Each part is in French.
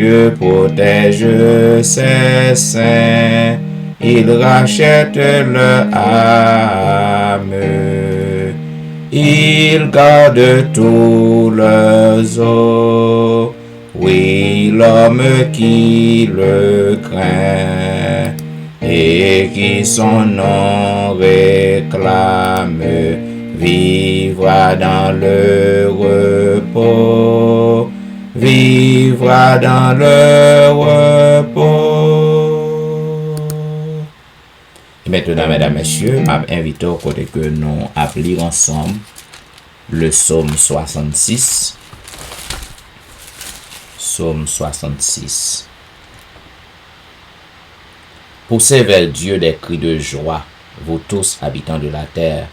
Dieu protège ses saints, il rachète leur âme. Il garde tous leurs os. Oui, l'homme qui le craint et qui son nom réclame vivra dans le repos, vivra dans le repos. Et maintenant, mesdames, messieurs, je m'invite au côté que nous appelons ensemble le psaume 66. Psaume 66. Poussez vers Dieu des cris de joie, vous tous habitants de la terre.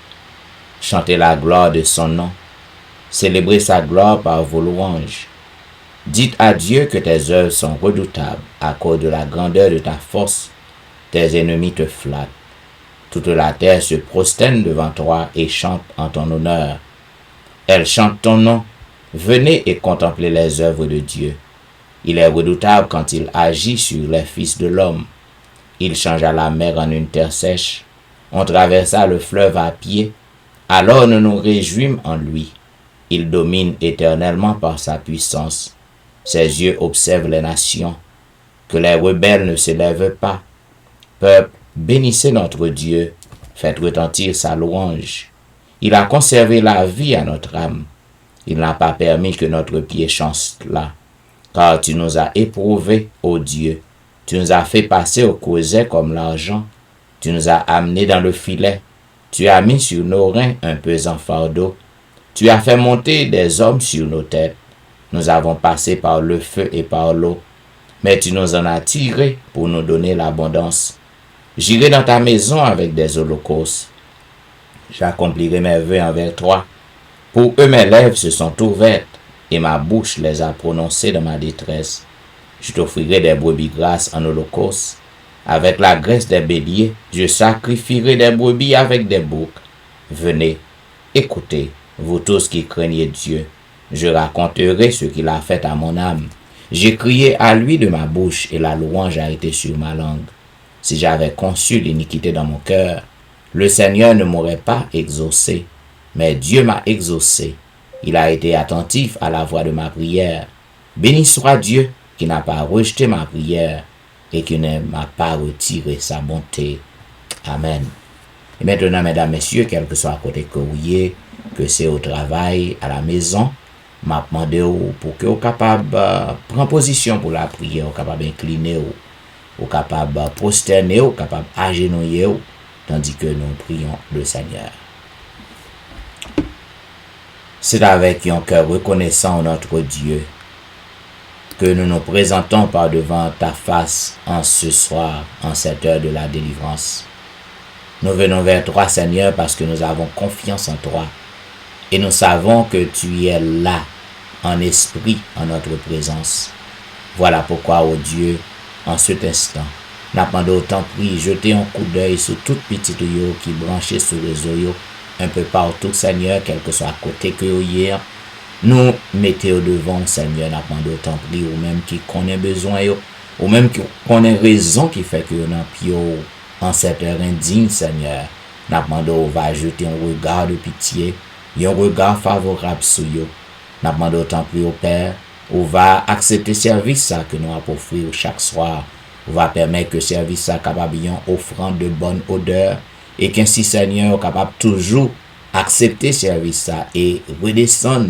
Chantez la gloire de son nom. Célébrez sa gloire par vos louanges. Dites à Dieu que tes œuvres sont redoutables à cause de la grandeur de ta force. Tes ennemis te flattent. Toute la terre se prosterne devant toi et chante en ton honneur. Elle chante ton nom. Venez et contemplez les œuvres de Dieu. Il est redoutable quand il agit sur les fils de l'homme. Il changea la mer en une terre sèche. On traversa le fleuve à pied. Alors nous nous réjouîmes en lui. Il domine éternellement par sa puissance. Ses yeux observent les nations. Que les rebelles ne s'élèvent pas. Peuple, bénissez notre Dieu. Faites retentir sa louange. Il a conservé la vie à notre âme. Il n'a pas permis que notre pied chancela. Car tu nous as éprouvés, ô Dieu. Tu nous as fait passer au creuset comme l'argent. Tu nous as amenés dans le filet. Tu as mis sur nos reins un pesant fardeau. Tu as fait monter des hommes sur nos têtes. Nous avons passé par le feu et par l'eau. Mais tu nous en as tirés pour nous donner l'abondance. J'irai dans ta maison avec des holocaustes. J'accomplirai mes vœux envers toi. Pour eux mes lèvres se sont ouvertes, et ma bouche les a prononcées dans ma détresse. Je t'offrirai des brebis grasses en holocauste. Avec la graisse des béliers, je sacrifierai des brebis avec des boucs. Venez, écoutez, vous tous qui craignez Dieu. Je raconterai ce qu'il a fait à mon âme. J'ai crié à lui de ma bouche, et la louange a été sur ma langue. Si j'avais conçu l'iniquité dans mon cœur, le Seigneur ne m'aurait pas exaucé. Mais Dieu m'a exaucé. Il a été attentif à la voix de ma prière. Béni soit Dieu qui n'a pas rejeté ma prière et qui ne m'a pas retiré sa bonté. Amen. Et maintenant, mesdames, messieurs, quel que soit à côté que vous ayez, que c'est au travail, à la maison, m'a demandé pour que vous capable prendre position pour la prière, vous capable incliner, vous capable prosterner, vous capable agenouiller, tandis que nous prions le Seigneur. C'est avec un cœur reconnaissant notre Dieu que nous nous présentons par devant ta face en ce soir, en cette heure de la délivrance. Nous venons vers toi, Seigneur, parce que nous avons confiance en toi et nous savons que tu es là, en esprit, en notre présence. Voilà pourquoi, ô Dieu, en cet instant, nous demandons autant prier, jeter un coup d'œil sur toute petite yo qui branchée sur les réseau un peu partout, Seigneur, quel que soit à côté que hier, nous mettez au devant, Seigneur, nous demandons autant prier, ou même qui connaît besoin, ou même qui connaît raison qui fait que nous avons en cette heure indigne, Seigneur. Nous demandons, va jeter un regard de pitié, un regard favorable sur eux. Nous demandons autant prier au Père, ou va accepter service ça que nous avons offrir chaque soir, ou va permettre que service ça capable bien offrande de bonne odeur, et qu'ainsi, Seigneur, capable toujours accepter service ça et redescendre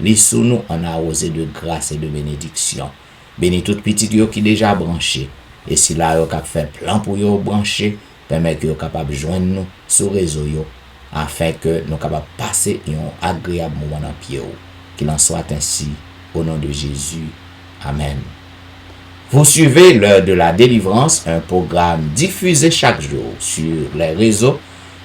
les sous nous en arrosé de grâce et de bénédiction. Bénis toute petite yo qui déjà branché. Et si là, yo cap fait plan pour yo brancher, permet que yo capable joindre nous sur réseau yo, afin que nous capable passer un agréable moment dans pied. Qu'il en soit ainsi, au nom de Jésus. Amen. Vous suivez l'heure de la délivrance, un programme diffusé chaque jour sur les réseaux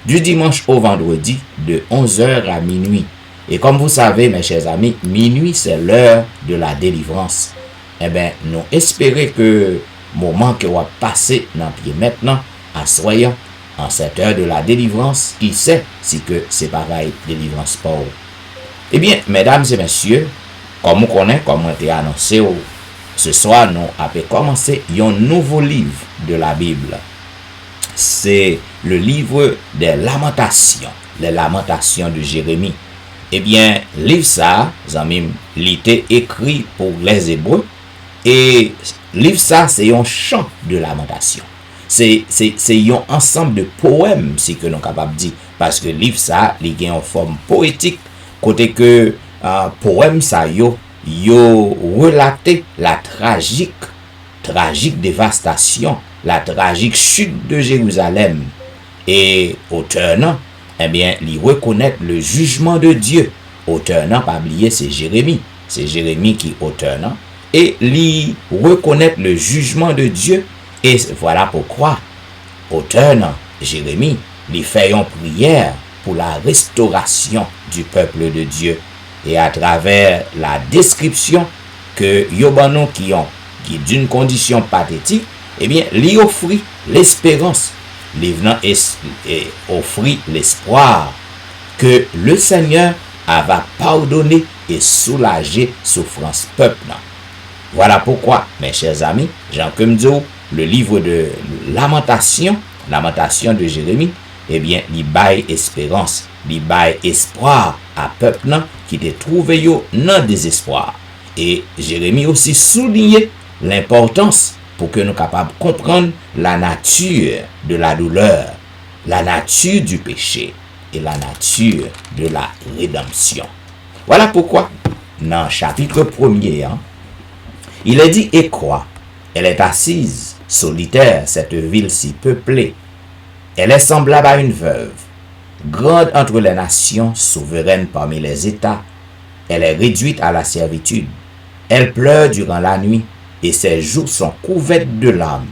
du dimanche au vendredi de 11h à minuit. Et comme vous savez, mes chers amis, minuit c'est l'heure de la délivrance. Eh bien, nous espérons que le moment que va passer dans pied maintenant, à soyons en cette heure de la délivrance, qui sait si que c'est pareil, délivrance pour vous. Eh bien, mesdames et messieurs, comme on connaît, comme on a annoncé Ce soir, nous avons commencé un nouveau livre de la Bible. C'est le livre des Lamentations, les Lamentations de Jérémie. Eh bien, livre ça, amis, il était écrit pour les Hébreux. Et livre ça, c'est un chant de lamentation. C'est un ensemble de poèmes, si que nous sommes capables de dire. Parce que livre ça, il est en forme poétique. Côté que poème ça, yo relaté la tragique dévastation, la tragique chute de Jérusalem. Et auteur, non, eh bien, il reconnaît le jugement de Dieu. Auteur, non, pas oublier, c'est Jérémie. C'est Jérémie qui est auteur, non? Et il reconnaît le jugement de Dieu. Et voilà pourquoi, auteur, non, Jérémie, il fait une prière pour la restauration du peuple de Dieu. Et à travers la description que Yobano qui d'une condition pathétique, eh bien, lui offrit l'espérance, lui venant offrit l'espoir que le Seigneur va pardonner et soulager souffrance peuple. Voilà pourquoi, mes chers amis, Jean Kemdio, le livre de Lamentation de Jérémie, eh bien, il baille espérance, il baille espoir à peuple qui te trouvé yo dans désespoir. Et Jérémie aussi souligné l'importance pour que nous capables de comprendre la nature de la douleur, la nature du péché et la nature de la rédemption. Voilà pourquoi, dans le chapitre 1er, il est dit, et quoi? Elle est assise, solitaire, cette ville si peuplée. Elle est semblable à une veuve, grande entre les nations, souveraine parmi les États. Elle est réduite à la servitude. Elle pleure durant la nuit, et ses jours sont couverts de larmes.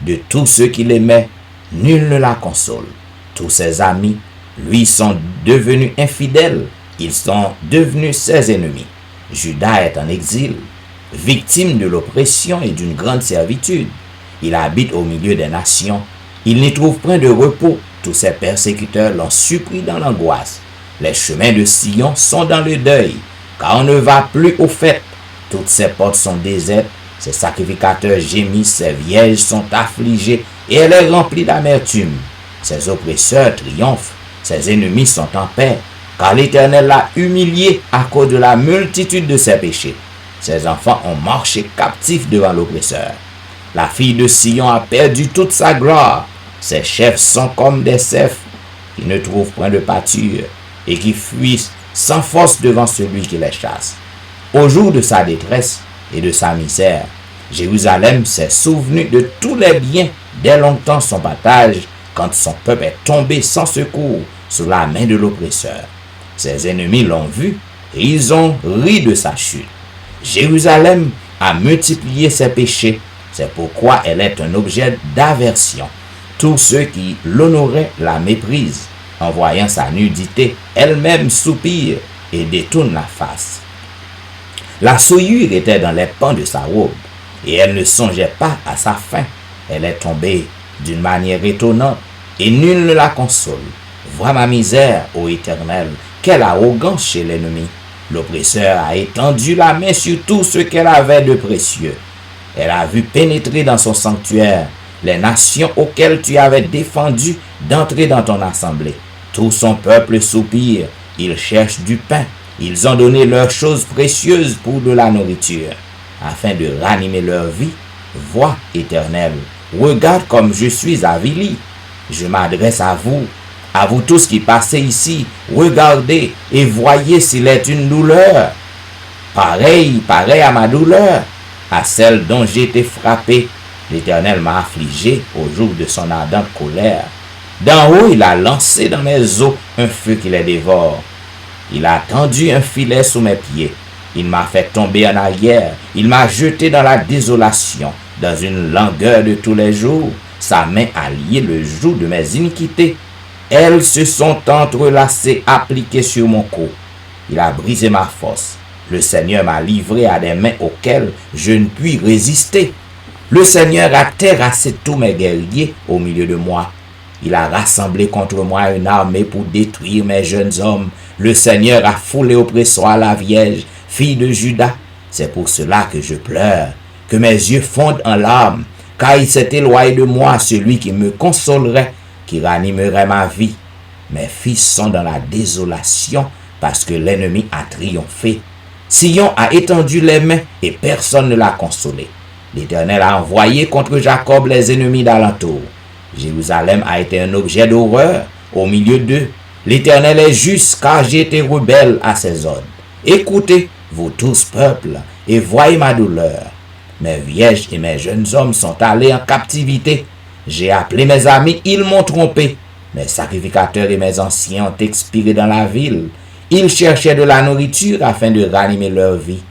De tous ceux qui l'aimaient, nul ne la console. Tous ses amis, lui, sont devenus infidèles. Ils sont devenus ses ennemis. Judas est en exil, victime de l'oppression et d'une grande servitude. Il habite au milieu des nations. Il n'y trouve point de repos. Tous ses persécuteurs l'ont surpris dans l'angoisse. Les chemins de Sion sont dans le deuil, car on ne va plus aux fêtes. Toutes ses portes sont désertes. Ses sacrificateurs gémissent, ses vierges sont affligées, et elle est remplie d'amertume. Ses oppresseurs triomphent, ses ennemis sont en paix, car l'Éternel l'a humilié à cause de la multitude de ses péchés. Ses enfants ont marché captifs devant l'oppresseur. La fille de Sion a perdu toute sa gloire. Ses chefs sont comme des cerfs qui ne trouvent point de pâture et qui fuient sans force devant celui qui les chasse. Au jour de sa détresse et de sa misère, Jérusalem s'est souvenu de tous les biens dès longtemps son partage, quand son peuple est tombé sans secours sous la main de l'oppresseur. Ses ennemis l'ont vu et ils ont ri de sa chute. Jérusalem a multiplié ses péchés, c'est pourquoi elle est un objet d'aversion. Tous ceux qui l'honoraient la méprisent. En voyant sa nudité, elle-même soupire et détourne la face. La souillure était dans les pans de sa robe, et elle ne songeait pas à sa fin. Elle est tombée d'une manière étonnante, et nul ne la console. Vois ma misère, ô Éternel, quelle arrogance chez l'ennemi. L'oppresseur a étendu la main sur tout ce qu'elle avait de précieux. Elle a vu pénétrer dans son sanctuaire les nations auxquelles tu avais défendu d'entrer dans ton assemblée. Tout son peuple soupire, ils cherchent du pain. Ils ont donné leurs choses précieuses pour de la nourriture, afin de ranimer leur vie. Vois, Éternel, regarde comme je suis avili. Je m'adresse à vous tous qui passez ici, regardez et voyez s'il est une douleur. Pareil à ma douleur, à celle dont j'ai été frappé. L'Éternel m'a affligé au jour de son ardente colère. D'en haut, il a lancé dans mes os un feu qui les dévore. Il a tendu un filet sous mes pieds. Il m'a fait tomber en arrière. Il m'a jeté dans la désolation, dans une langueur de tous les jours. Sa main a lié le joug de mes iniquités. Elles se sont entrelacées, appliquées sur mon cou. Il a brisé ma force. Le Seigneur m'a livré à des mains auxquelles je ne puis résister. Le Seigneur a terrassé tous mes guerriers au milieu de moi. Il a rassemblé contre moi une armée pour détruire mes jeunes hommes. Le Seigneur a foulé au pressoir la Vierge, fille de Judas. C'est pour cela que je pleure. Que mes yeux fondent en larmes, car il s'est éloigné de moi celui qui me consolerait, qui ranimerait ma vie. Mes fils sont dans la désolation parce que l'ennemi a triomphé. Sion a étendu les mains et personne ne l'a consolé. L'Éternel a envoyé contre Jacob les ennemis d'alentour. Jérusalem a été un objet d'horreur au milieu d'eux. L'Éternel est juste, car j'ai été rebelle à ses ordres. Écoutez, vous tous peuples, et voyez ma douleur. Mes vierges et mes jeunes hommes sont allés en captivité. J'ai appelé mes amis, ils m'ont trompé. Mes sacrificateurs et mes anciens ont expiré dans la ville. Ils cherchaient de la nourriture afin de ranimer leur vie.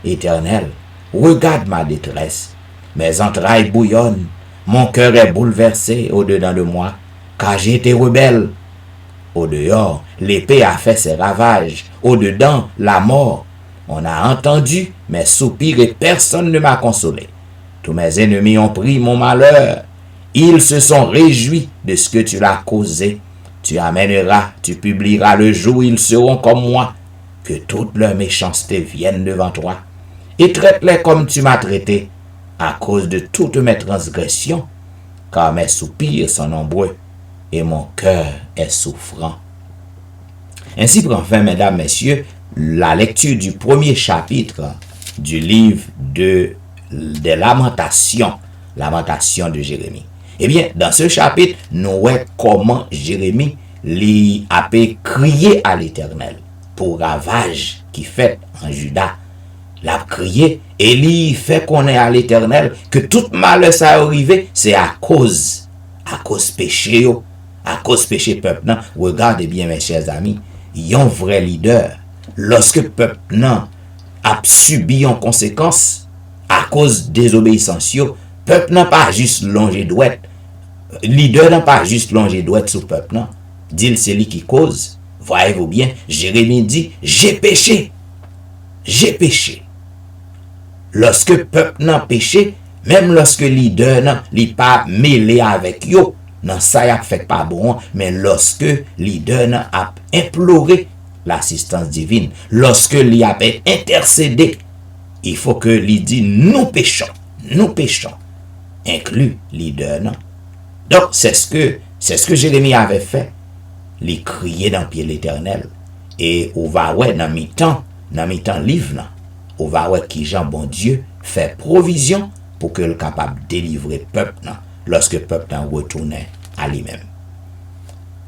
Éternel, regarde ma détresse. Mes entrailles bouillonnent. Mon cœur est bouleversé au-dedans de moi, car j'ai été rebelle. Au dehors, l'épée a fait ses ravages. Au dedans, la mort. On a entendu mes soupirs et personne ne m'a consolé. Tous mes ennemis ont pris mon malheur. Ils se sont réjouis de ce que tu l'as causé. Tu amèneras, tu publieras le jour où ils seront comme moi. Que toute leur méchanceté vienne devant toi. Et traite-les comme tu m'as traité, à cause de toutes mes transgressions, car mes soupirs sont nombreux et mon cœur est souffrant. Ainsi prend fin, mesdames, messieurs, la lecture du premier chapitre du livre des Lamentations, Lamentations de Jérémie. Eh bien, dans ce chapitre, nous voyons comment Jérémie a crié à l'Éternel pour ravage qui fait en Juda. L'a crié et il fait qu'on est à l'Éternel que tout malheur ça arrivé, c'est à cause péché, à cause péché peuple. Non, regardez bien mes chers amis, il y a un vrai leader. Lorsque peuple non a subi en conséquence à cause désobéissance, peuple n'a pas juste longé douette. Leader n'a pas juste longé douette sous peuple, non. Dit c'est lui qui cause. Voyez-vous bien, Jérémie dit, j'ai péché. J'ai péché. Lorsque peuple n'a péché, même lorsque leader n'a pas mêlé avec yo, non ça y a fait pas bon, mais lorsque leader n'a imploré l'assistance divine, lorsque il a intercédé, il faut que lui dit nous péchons, inclut leader non. Donc c'est ce que Jérémie avait fait, il criait dans pied l'Éternel et on va ouais dans mi-temps livre là. On va voir qui Jean bon Dieu fait provision pour que le capable de délivrer peuple lorsque peuple retournait à lui-même.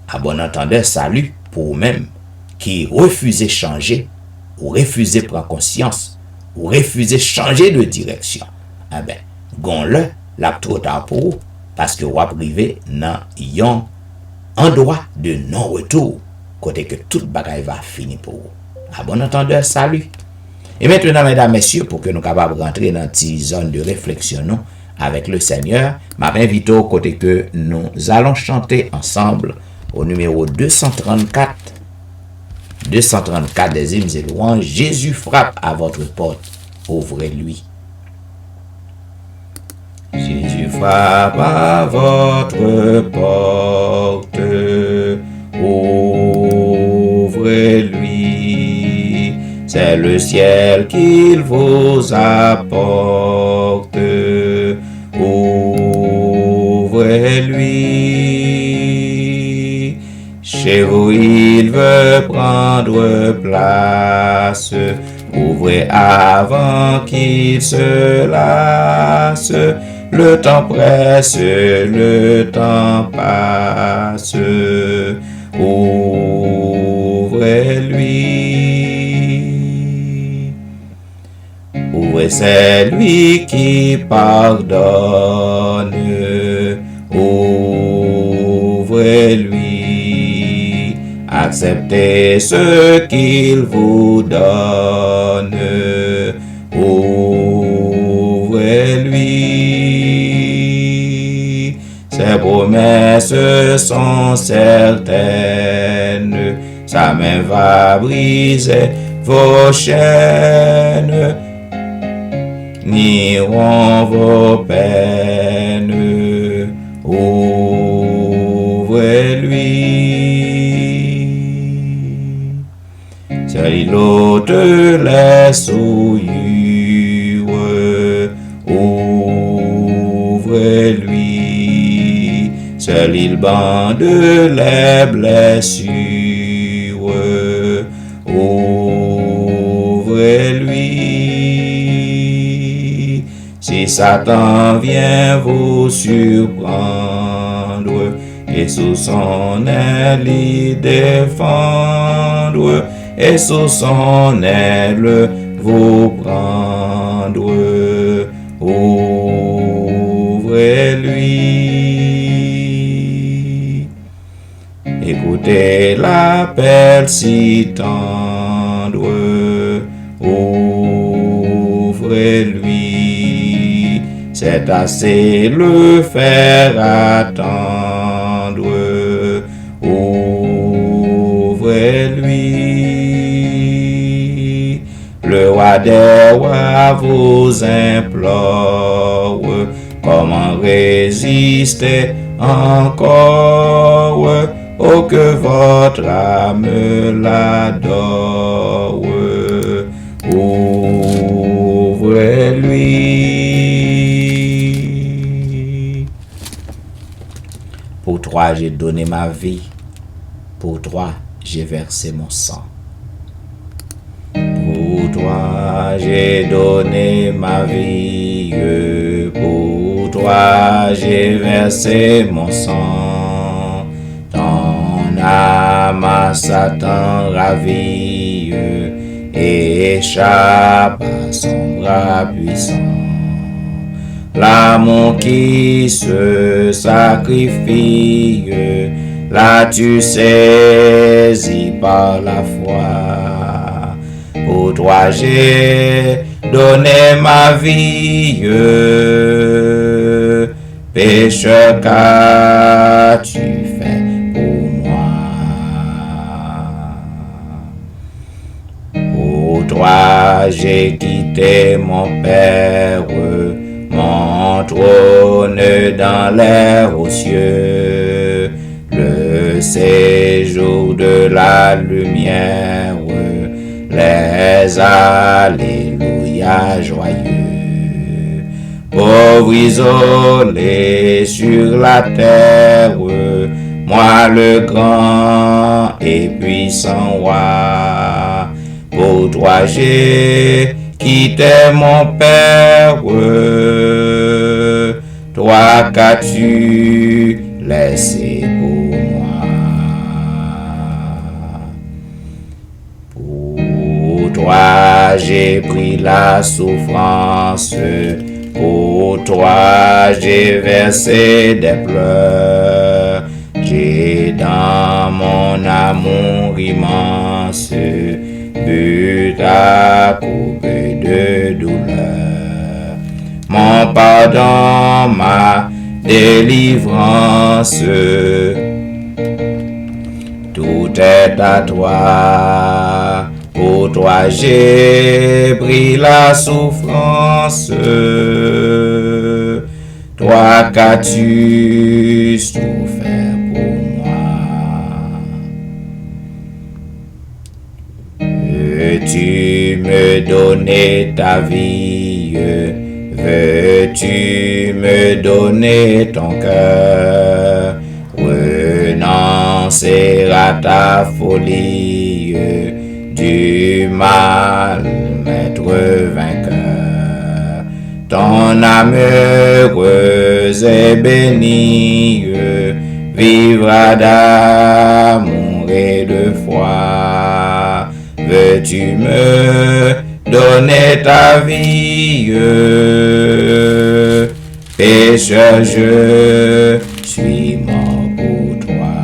À bon entendeur, salut pour vous-même qui refusez changer, ou refusez prendre conscience, ou refusez changer de direction. Ah ben, gon-le, la trop tard pour vous, parce que vous arrivez dans yon endroit de non-retour, côté que toute bagaille va finir pour vous. À bon entendeur, salut. Et maintenant, mesdames, messieurs, pour que nous capables de rentrer dans une petite zone de réflexion avec le Seigneur, m'invite au côté que nous allons chanter ensemble au numéro 234 des hymnes et louanges. Jésus frappe à votre porte, ouvrez-lui. Jésus frappe à votre porte, ouvrez-lui. C'est le ciel qu'il vous apporte. Ouvrez-lui. Chez vous, il veut prendre place. Ouvrez avant qu'il se lasse. Le temps presse, le temps passe. Ouvrez-lui. Ouvrez, c'est lui qui pardonne. Ouvrez-lui. Acceptez ce qu'il vous donne. Ouvrez-lui. Ses promesses sont certaines. Sa main va briser vos chaînes. N'iront vos peines. Ouvrez-lui. C'est l'eau de les souillures. ouvrez-lui. Seul il bande les blessures. Ouvrez-lui. Si Satan vient vous surprendre, et sous son aile y défendre, et sous son aile vous prendre. Ouvrez-lui. Écoutez l'appel si tendre. Ouvrez-lui. C'est assez le faire attendre. Ouvrez-lui. Le roi des rois vous implore. Comment résister encore? Oh, que votre âme l'adore. Ouvrez-lui. Pour toi, j'ai donné ma vie. Pour toi, j'ai versé mon sang. Pour toi, j'ai donné ma vie. Pour toi, j'ai versé mon sang. Ton âme à Satan ravie et échappe à son bras puissant. L'amour qui se sacrifie, là tu saisis par la foi. Pour toi j'ai donné ma vie. Pécheur, qu'as-tu fait pour moi? Pour toi j'ai quitté mon Père, mon trône dans l'air aux cieux, le séjour de la lumière, les alléluia joyeux. Pauvre isolé sur la terre, moi le grand et puissant roi. Pour toi j'ai quitté mon Père. Toi qu'as-tu laissé pour moi? Pour toi j'ai pris la souffrance. Pour toi j'ai versé des pleurs. J'ai dans mon amour immense bu ta coupe de douleur. Mon pardon, ma délivrance, tout est à toi. Pour toi j'ai pris la souffrance. Toi qu'as-tu souffert pour moi? Veux-tu me donner ta vie? Veux-tu me donner ton cœur? Renoncer à ta folie, du mal m'être vainqueur. Ton âme heureuse et bénie vivra d'amour et de foi. Veux-tu me donner ta vie? Pécheur, je suis mort pour toi.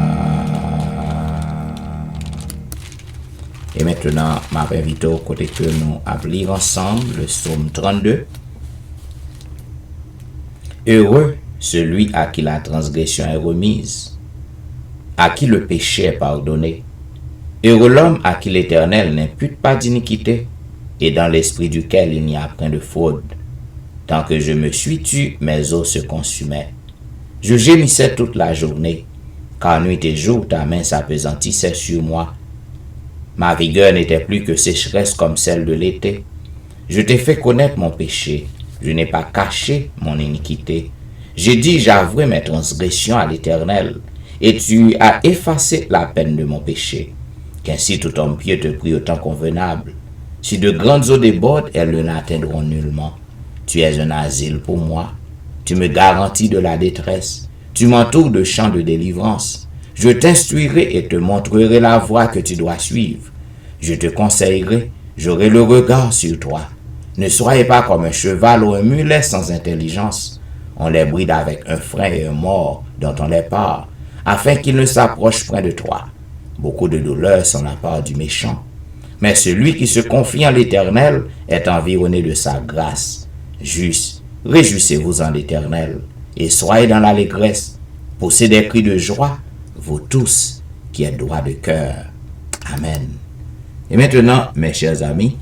Et maintenant, ma invite au côté que nous allons lire ensemble le psaume 32. Heureux celui à qui la transgression est remise, à qui le péché est pardonné. Heureux l'homme à qui l'Éternel n'impute pas d'iniquité, et dans l'esprit duquel il n'y a point de fraude. Tant que je me suis tu, mes os se consumaient. Je gémissais toute la journée, car nuit et jour ta main s'appesantissait sur moi. Ma rigueur n'était plus que sécheresse comme celle de l'été. Je t'ai fait connaître mon péché, je n'ai pas caché mon iniquité. J'ai dit, j'avouerai mes transgressions à l'Éternel, et tu as effacé la peine de mon péché. Qu'ainsi tout homme pieux te prie au temps convenable. Si de grandes eaux débordent, elles ne l'atteindront nullement. Tu es un asile pour moi. Tu me garantis de la détresse. Tu m'entoures de chants de délivrance. Je t'instruirai et te montrerai la voie que tu dois suivre. Je te conseillerai, j'aurai le regard sur toi. Ne soyez pas comme un cheval ou un mulet sans intelligence. On les bride avec un frein et un mors dont on les part, afin qu'ils ne s'approchent point de toi. Beaucoup de douleurs sont la part du méchant. Mais celui qui se confie en l'Éternel est environné de sa grâce. Juste, réjouissez-vous en l'Éternel, et soyez dans l'allégresse. Poussez des cris de joie, vous tous qui êtes droits de cœur. Amen. Et maintenant, mes chers amis,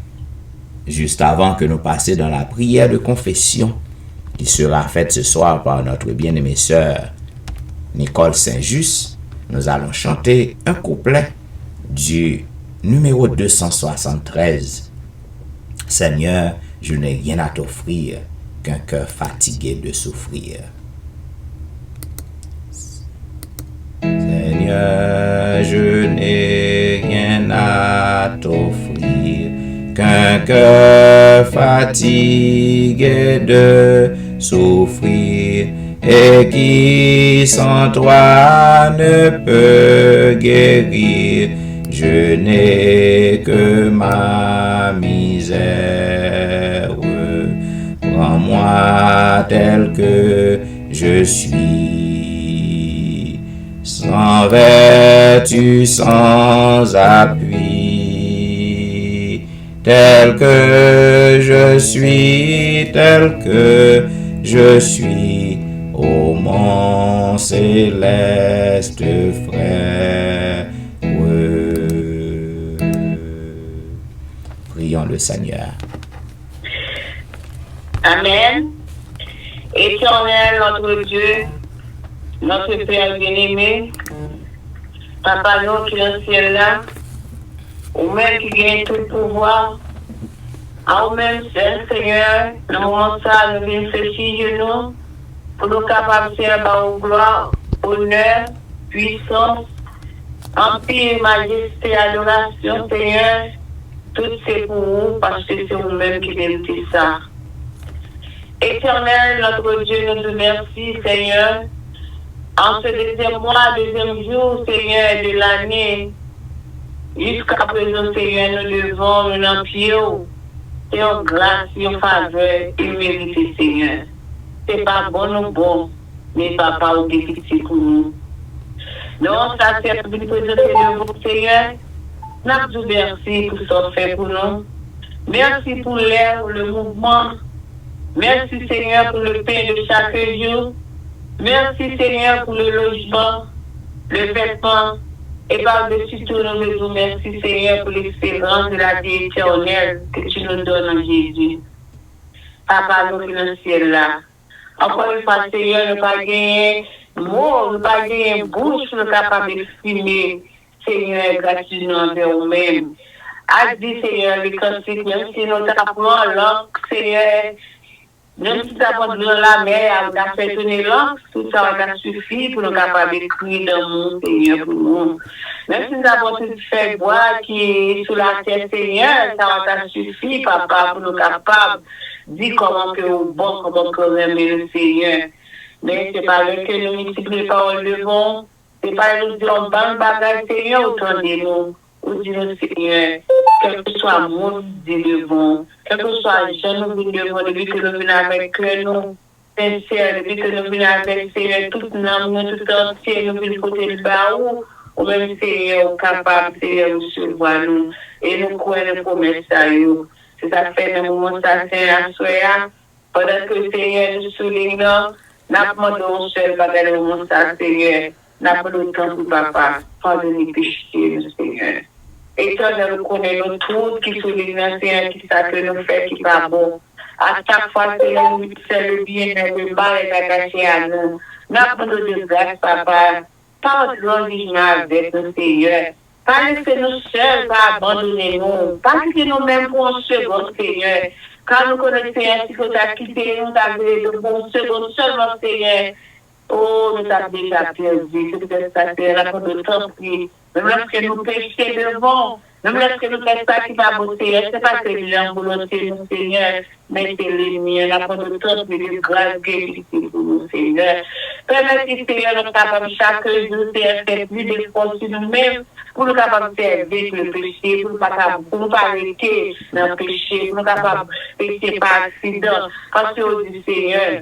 juste avant que nous passions dans la prière de confession, qui sera faite ce soir par notre bien-aimée sœur Nicole Saint-Just, nous allons chanter un couplet du numéro 273. Seigneur, je n'ai rien à t'offrir qu'un cœur fatigué de souffrir. Seigneur, je n'ai rien à t'offrir qu'un cœur fatigué de souffrir et qui sans toi ne peut guérir. Je n'ai que ma misère. Prends-moi tel que je suis, sans vertu, sans appui, tel que je suis, ô mon céleste frère. Prions le Seigneur. Amen. Éternel, notre Dieu, notre Père bien-aimé, Papa, nous qui est dans le ciel là, ou même qui gagne tout le pouvoir, à vous-même, Seigneur, nous avons ça, nous venons fléchir nous, pour nous capables de faire par gloire, honneur, puissance, empire, majesté, adoration, Seigneur, tout c'est pour vous, parce que c'est vous-même qui méritez ça. Éternel, notre Dieu, nous te remercie, Seigneur, en ce deuxième mois, deuxième jour, Seigneur, de l'année, jusqu'à présent, Seigneur, nous devons nous empier, c'est une grâce, une faveur, une mérite, Seigneur. C'est pas bon ou bon, mais papa ou difficile pour nous. Donc, ça c'est pour nous présenter le vous, Seigneur. Nous vous merci pour ce que fait pour nous. Merci pour l'air, le mouvement. Merci, Seigneur, pour le pain de chaque jour. Merci, Seigneur, pour le logement, le vêtement. Et par-dessus tout, nous vous merci, Seigneur, pour l'espérance de la vie éternelle que tu nous donnes en Jésus. Papa, nous dans le ciel là. Encore une fois, Seigneur, nous pas gagner mots, nous pas gagner bouche, nous capables d'exprimer, Seigneur, gratitude envers nous-mêmes. A dit, Seigneur, les cantiques, même si nous apprenons langue, Seigneur, même si nous apprenons la mer, on a fait tourner langue, tout ça va suffire pour nous capables d'écrire dans le monde, Seigneur, pour nous. Même si nous avons tout fait boire qui est sous la terre, Seigneur, ça va suffire, papa, pour nous capables de dire comment que nous bon, comment que nous aimons le Seigneur. Mais ce n'est pas le que nous multiplions les paroles de bon, ce n'est pas nous disons bonne bagage, Seigneur, autant de nous. Ou dis-nous, Seigneur, quel que soit le monde, dis-le bon. Quel que soit le jeune, nous devons, depuis que nous venons avec nous, sincère, depuis que nous venons avec Seigneur, toute l'âme, tout entier, nous venons côté de Baou, ou même Seigneur, capable, Seigneur, de recevoir nous. Et nous croyons les promesses à nous. C'est ça fait un moment, ça c'est à soi, pendant que le Seigneur nous souligne, nous demandons seul, pendant le moment, ça, Seigneur, nous demandons temps pour papa, pardonner les péchés, Seigneur. Et toi, nous connaissons tout qui souligne, Seigneur, qui ça que nous fait, qui n'est pas bon. À chaque fois, Seigneur, nous c'est le bien, le mal est attaché à nous. Nous demandons de grâce, papa, pardonne-nous avec nous, Seigneur. Pas laisser nous seuls, pas abandonner nous. Pas quitter nous-mêmes pour un second, Seigneur. Quand nous connaissons, Seigneur, si vous avez quitté nous, de bon second seulement, Seigneur. Oh, nous avons déjà perdu. C'est peut-être ça, c'est la fin de temps pris. Même lorsque nous péchons devant, même lorsque nous faisons ça qui va bosser, c'est pas que nous avons volonté, nous, Seigneur, mais c'est l'ennemi. La fin de temps pris, de grâce qui est difficile pour nous, Seigneur. Permettez, Seigneur, nous capables chaque jour, Seigneur, faire plus d'efforts sur nous-mêmes, pour nous capables de faire avec le péché, pour nous pas arrêter dans le péché, pour nous capables de pécher par accident. Parce que, au Seigneur,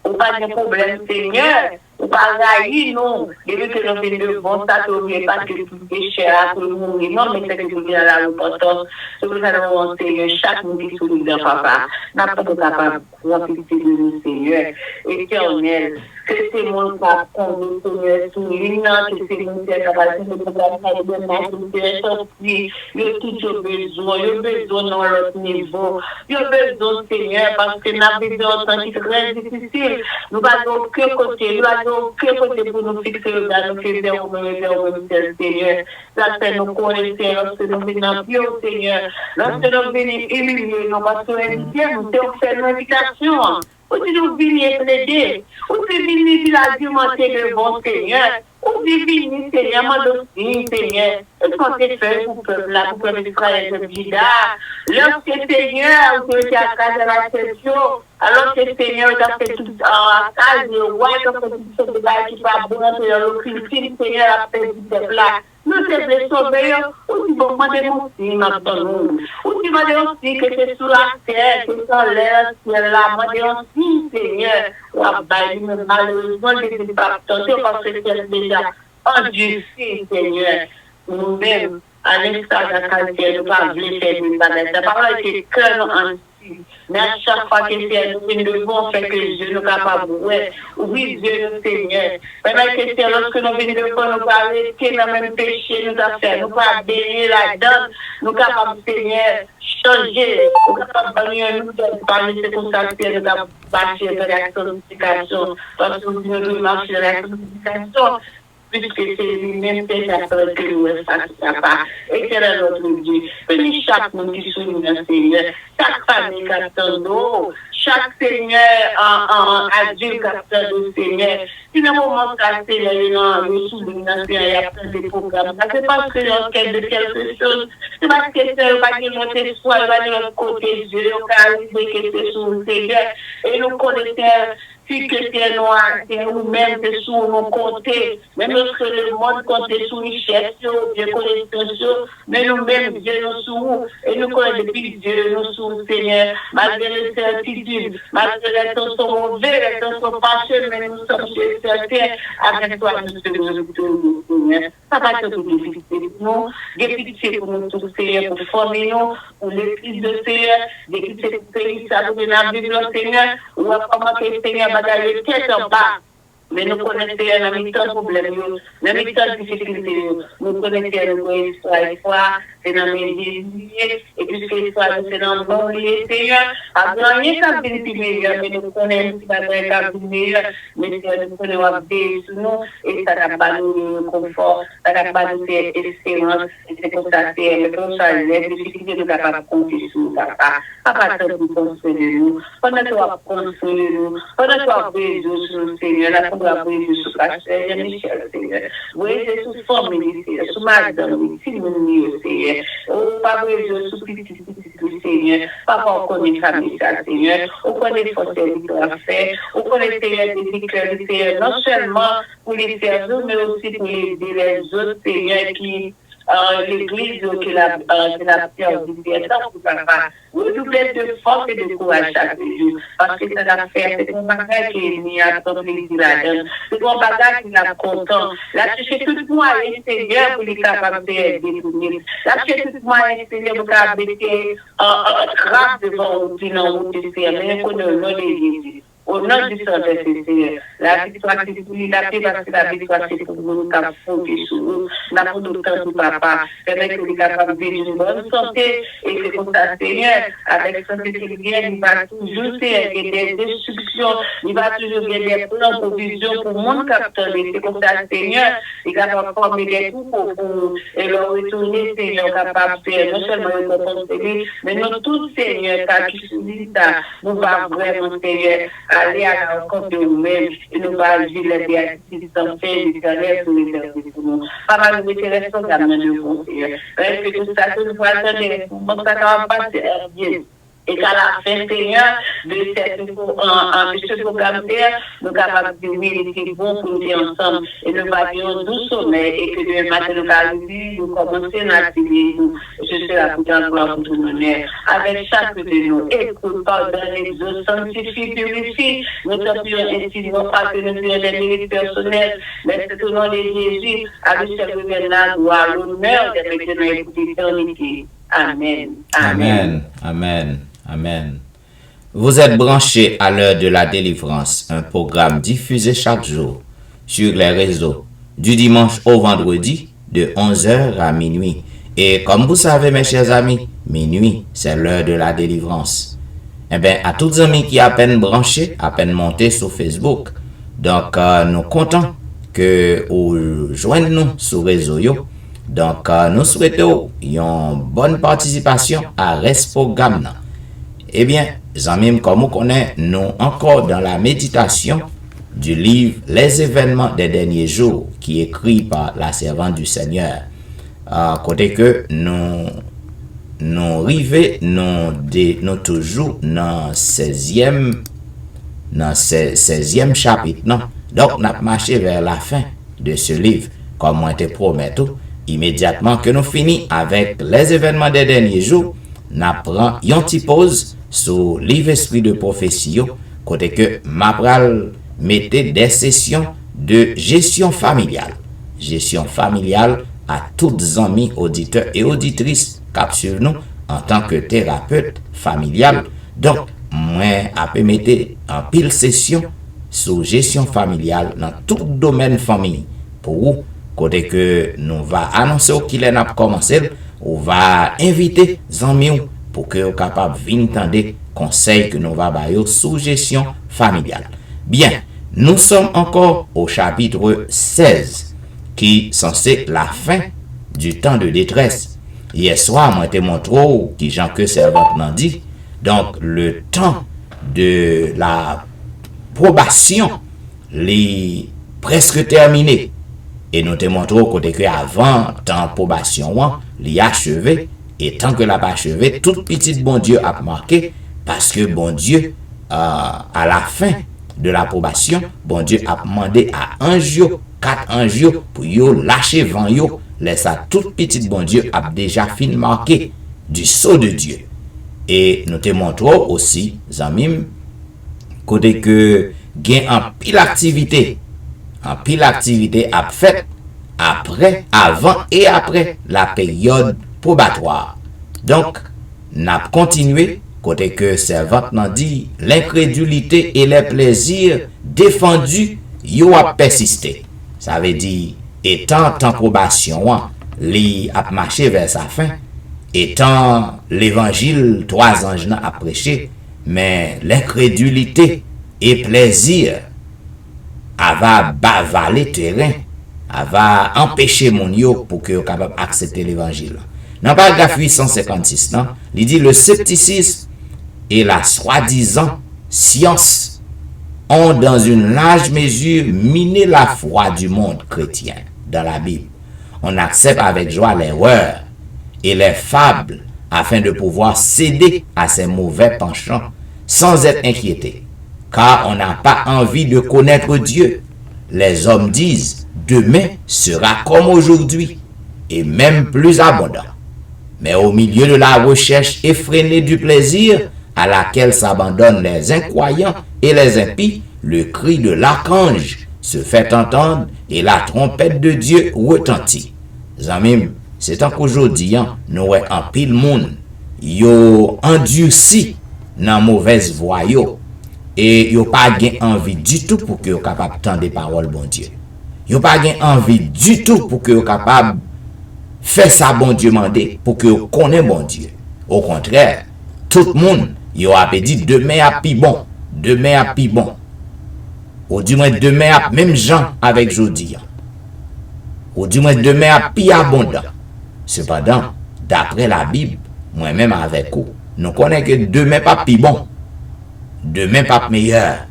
ou pas de problème, Seigneur, ou pas railler, non. Depuis que nous venons devant, ça ne vient pas que tout péché à tout le monde. Non, mais c'est que nous venons à la repentance. C'est pour ça que nous Seigneur, chaque monde qui sourit dans papa, n'a pas de capable de remplir de nous, Seigneur. Éternel, que c'est mon papa, mon Seigneur, soulignant, que c'est mon Seigneur, capable de faire de marche, de sortir, de tout le besoin, le besoin dans l'autre niveau. Le besoin, Seigneur, parce que nous avons besoin de temps qui est très difficile. Nous n'avons aucun côté, nous n'avons aucun côté pour nous fixer le gars, nous faire au même Seigneur. Ça fait nous connaître lorsque nous venons en Dieu, Seigneur. Lorsque nous venons humilier, nous passons inviter, nous faire une invitation. Ou si nous venons plaider, ou si nous venons argumenter devant Seigneur, ou si nous venons, Seigneur, m'adopter, Seigneur. Et quand c'est fait pour le peuple, là, pour le peuple d'Israël, de Juda, lorsque Seigneur, vous êtes à casa de la session, alors que Seigneur a fait tout à casa, le roi a fait tout ce débat qui va bon, le Christ, Seigneur a fait du peuple là. Nous sommes les sauveurs, ou si vous demandez aussi, maintenant, ou si vous demandez aussi que c'est sous la terre, que c'est dans l'air, c'est là, demandez aussi, Seigneur, malheureusement, je ne sais pas tenter parce que c'est déjà endurci, Seigneur. Nous-mêmes, à l'instar de la qualité, nous ne pouvons pas faire une bagaille. La parole est que nous en mais à chaque fois que nous devons faire que Dieu nous capable, oui, Dieu nous Seigneur. Pendant que c'est lorsque nous venons devant, nous pas arrêter dans le même péché, nous avons fait, nous pas baigner là-dedans, nous capables, Seigneur, changer, nous capables de nous parler de consacrer, nous capables de marcher dans la sanctification, parce que nous devons marcher dans la sanctification. Puisque c'est lui-même qui a fait que nous ne pas. Et quel est notre Dieu? Bénis chaque monde qui sourit dans Seigneur, chaque famille qui attend d'eau, chaque Seigneur adulte qui attend d'eau, Seigneur. Si dans le moment où Seigneur est souris dans Seigneur, il y a plein de programmes. C'est parce que en quête de quelque chose, c'est parce que c'est pas que notre espoir va de notre côté, Dieu, car il que c'est sur le Seigneur. Et nous connaissons. Si que c'est noir, c'est nous-mêmes qui sommes nos côtés, même lorsque le monde compte sous richesse, Dieu connaît tout, mais nous-mêmes, Dieu nous sous, et nous connaissons depuis Dieu nous sous, Seigneur, malgré les certitudes, malgré les temps sont mauvais, les temps sont fâchés, mais nous sommes certains, avec toi, nous sommes Seigneur. Ça va être difficile pour nous, des pitiés pour nous tous, Seigneur, pour former nous, pour les fils de Seigneur, des pitiés pour pays, ça nous donne la Bible, Seigneur, ou comment que Seigneur, bagaille tête en bas. Mais nous connaissons un mi-temps problème, un mi-temps difficulté. Nous connaissons nos histoires, c'est dans mes désirs, et puisque l'histoire, c'est dans le bon lieu, Seigneur. À gagner, ça veut dire meilleur, mais nous connaissons pas de meilleur, mais nous connaissons abdé sur nous, et ça n'a pas nous confort, ça n'a pas nous espérance, et c'est pour ça que c'est comme ça, les difficultés nous capables de compter sur nous, papa. Papa, tu nous consoler nous, pendant que tu vas consoler nous, pendant que tu vas bénir sur nous, Seigneur, la pour bénir sur Pasteur Michel, Seigneur. Oui, c'est sous forme, Seigneur, sous madame, si nous nous, Seigneur. Oh, pas bénir sous petit, Seigneur. Papa, on connaît famille, Seigneur. On connaît les forces de faire, on connaît, Seigneur, des éclairs, Seigneur, non seulement pour les faire, mais aussi pour les autres, Seigneur, qui l'église qui la pierre du Vietnam pour papa. Vous doublez de force et de courage chaque jour. Parce que ça a fait, c'est un bagage qui est mis à ton plaisir là-dedans. C'est un bagage qui est content. Là, cherchez tout le moyen, Seigneur, pour les capables de détourner. Là, cherchez tout le moyen, Seigneur, pour capable de grave devant vous, sinon vous te faire, mais qu'on ne le Jésus. Au nom du Saint-Esprit, Seigneur. La victoire, c'est pour lui, la paix, parce que la victoire, c'est pour nous, qui avons fondé sur nous. Nous avons tout le temps pour papa. Permet que nous capables de vivre une bonne santé. Et c'est comme ça, Seigneur, avec santé qui vient, il va toujours faire des destructions. Il va toujours faire des plans pour vision pour le monde capteur. C'est comme ça, Seigneur, il est capable de former des coups pour leur retourner, Seigneur, capable de faire non seulement le compenser, mais nous tous, Seigneur, car tu souris ça, nous va vraiment, Seigneur, aller à la rencontre de nous-mêmes et nous va agir les béatitudes sans fin d'éternel pour l'éternité pour nous. Papa, nous mettons responsable de vous, Seigneur. Parce que tout ça, tout nous va attendre, comment ça va passer bien. Et qu'à la fin, Seigneur, de ce programme, nous sommes capables de vérifier bon pour nous ensemble et nous bâtir doux sommeil et que demain matin, nous allons nous commencer notre vie. Je serai pour ta gloire, pour ton honneur. Avec chaque de nous, écoute, pardonne les eaux, sanctifie, purifie. Nous te prions ainsi, non pas que nous prions des mérites personnels, mais c'est au nom de Jésus, avec ce révèle la gloire, l'honneur de maintenant et pour l'éternité. Amen. Amen. Amen. Amen. Vous êtes branchés à l'heure de la délivrance, un programme diffusé chaque jour sur les réseaux du dimanche au vendredi de 11h à minuit. Et comme vous savez, mes chers amis, minuit, c'est l'heure de la délivrance. Eh bien, à tous les amis qui à peine branchés, à peine montés sur Facebook, donc nous comptons que vous joignez nous sur les réseaux. Donc, nous souhaitons une bonne participation à ce programme. Eh bien, amis, comme vous connaissez, nous encore dans la méditation du livre Les événements des derniers jours, qui est écrit par la servante du Seigneur. Côté que nous arrivons, nous toujours dans 16e chapitre. Non? Donc, nous avons marché vers la fin de ce livre, comme on te promet tout. Immédiatement que nous finissons avec les événements des derniers jours, nous prenons une petite pause sur le livre Esprit de prophétie, côté que Mabral mettait des sessions de gestion familiale. Gestion familiale à toutes les amis, auditeurs et auditrices qui suivent nous en tant que thérapeute familial. Donc, moi, je mettre en pile session sur gestion familiale dans tout domaine famille pour vous. Côté que nous va annoncer qu'il est commencé, on va inviter les amis pour que vous capable de venir entendre conseils que nous va bailler sous gestion familiale. Bien, nous sommes encore au chapitre 16 qui est censé la fin du temps de détresse. Hier soir, moi te montré qui Jean que servante n'a dit. Donc le temps de la probation est presque terminé. Et nous te montrons côté que avant temps probation li achevé et tant que l'a pas achevé tout petit bon Dieu a marqué parce que bon Dieu à la fin de la probation bon Dieu a demandé à ange 4 anges pour yo lâcher vent yo laisse tout petit bon Dieu a déjà fin marqué du sceau de Dieu. Et nous te montrons aussi zamim côté que gain en pile activité à fait après, avant et après la période probatoire. Donc, n'a continué côté que servante n'a dit l'incrédulité et les plaisirs défendus yo a persisté. Ça veut dire étant en probation, li a marché vers sa fin, étant l'évangile 3 anges a prêché, mais l'incrédulité et plaisir va bavaler terrain, va empêcher mon yo pour que capable accepter l'évangile. Dans le paragraphe 856, il dit le scepticisme et la soi-disant science ont dans une large mesure miné la foi du monde chrétien dans la Bible. On accepte avec joie l'erreur et les fables afin de pouvoir céder à ces mauvais penchants sans être inquiété. Car on n'a pas envie de connaître Dieu. Les hommes disent, demain sera comme aujourd'hui, et même plus abondant. Mais au milieu de la recherche effrénée du plaisir, à laquelle s'abandonnent les incroyants et les impies, le cri de l'archange se fait entendre et la trompette de Dieu retentit. Zamim, c'est tant qu'aujourd'hui, nous avons un pile monde, yo endurci dans mauvaise voie yo. et yo pas gain envie du tout pour que yo capable tendre des paroles bon Dieu. Yo pas gain envie du tout pour que yo capable faire ça bon Dieu mandé pour que yo connaît bon Dieu. Au contraire, tout le monde yo a dit demain a pi bon, demain a pi bon. Ou du moins demain a même Jean avec jodi. Ou du moins demain a pi abondant. Cependant, d'après la Bible, moi-même avec vous, nous connaissons que demain pas pi bon. Demain pas meilleur.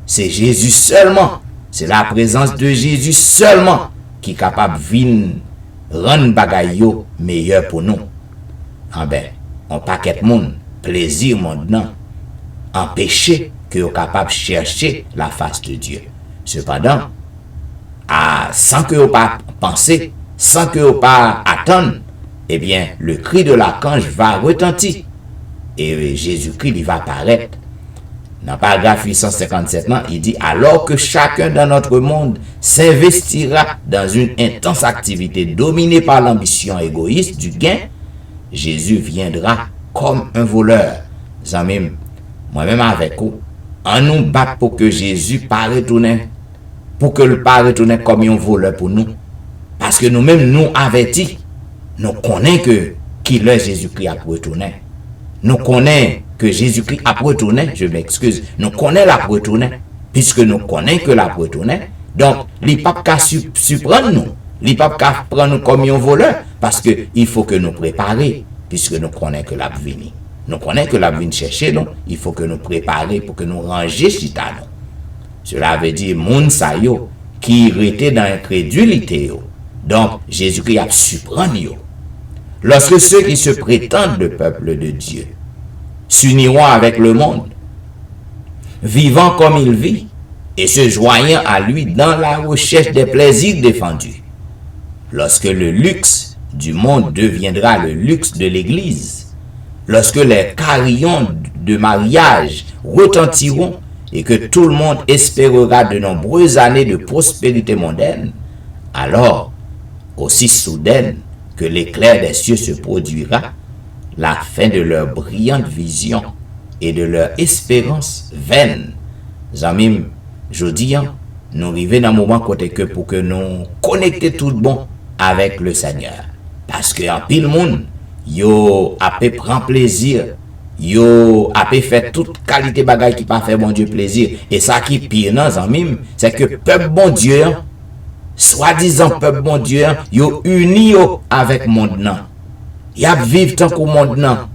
C'est Jésus seulement. C'est la présence de Jésus seulement qui est capable de rendre bagay yo meilleur pour nous. Ah ben, on paquet monde, plaisir maintenant, empêcher que vous capable de chercher la face de Dieu. Cependant, sans que vous pas penser, sans que vous pas attendre, eh bien, le cri de l'archange va retentir. Et Jésus-Christ, il va apparaître. Dans le paragraphe 857, il dit, alors que chacun dans notre monde s'investira dans une intense activité dominée par l'ambition égoïste du gain, Jésus viendra comme un voleur. Moi-même avec vous, en nous battre pour que Jésus pas retourne, pour que le pas retourne comme un voleur pour nous. Parce que nous-mêmes, nous avertis, nous connaissons que qui est Jésus-Christ a retourné. Nous connaissons que Jésus-Christ a retourné, je m'excuse, nous connaissons la retourné, puisque nous connaissons que la retourné. Donc, il ne peut pas surprendre nous, il ne peut pas prendre nous comme un voleur, parce qu'il faut que nous préparions, puisque nous connaissons que la venue. Nous connaissons que la venue chercher nous, il faut que nous préparions pour que nous rangions chita nous. Cela veut dire, moun sa yo, qui était dans l'incrédulité. Donc, Jésus-Christ a surprendre yo. Lorsque ceux qui se prétendent le peuple de Dieu s'uniront avec le monde, vivant comme il vit, et se joignant à lui dans la recherche des plaisirs défendus, lorsque le luxe du monde deviendra le luxe de l'Église, lorsque les carillons de mariage retentiront et que tout le monde espérera de nombreuses années de prospérité mondaine, alors, aussi soudaine que l'éclair des cieux se produira, la fin de leur brillante vision et de leur espérance vaine. Zamim, je dis, nous arrivons dans un moment côté que pour que nous connecter tout bon avec le Seigneur. Parce que en pile monde, yo a pu prendre plaisir, yo a pu faire toute qualité bagay qui pas faire bon Dieu plaisir. Et ça qui pire non Zamim, c'est que peuple bon Dieu, soi-disant peuple bon Dieu, yo uni yo avec monde nan. Y a vivre tant qu'au monde nan.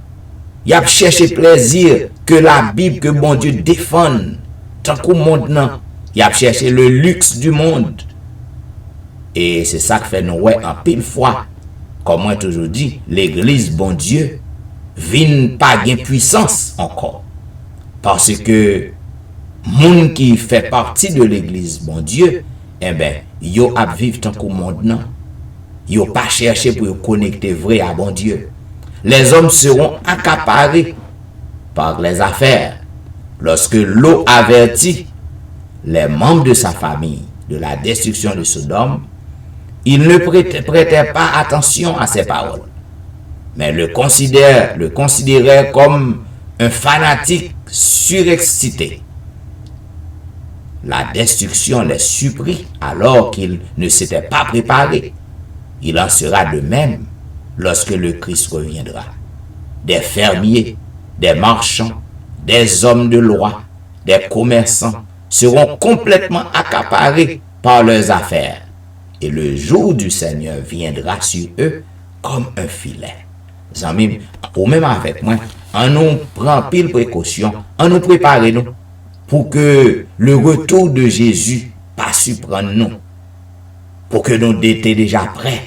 Y a chercher plaisir que la Bible que bon Dieu défend tant qu'au monde nan. Y a cherché le luxe du monde. Et c'est ça que fait nous ouais en pile fois. Comme moi toujours dit, l'église bon Dieu vient pas gain puissance encore. Parce que monde qui fait partie de l'église bon Dieu, eh ben, yo a vivre tant qu'au monde nan. Yo pas chercher pour connecter vrai à bon Dieu. Les hommes seront accaparés par les affaires. Lorsque l'eau avertit les membres de sa famille de la destruction de Sodome, ils ne prêtaient pas attention à ses paroles, mais le considéraient comme un fanatique surexcité. La destruction les surprit alors qu'ils ne s'étaient pas préparés. Il en sera de même lorsque le Christ reviendra. Des fermiers, des marchands, des hommes de loi, des commerçants seront complètement accaparés par leurs affaires. Et le jour du Seigneur viendra sur eux comme un filet. Zamim, ou même avec moi, on nous prend pile précaution, on nous prépare nous pour que le retour de Jésus pas surprenne nous. Pour que nous étions déjà prêts.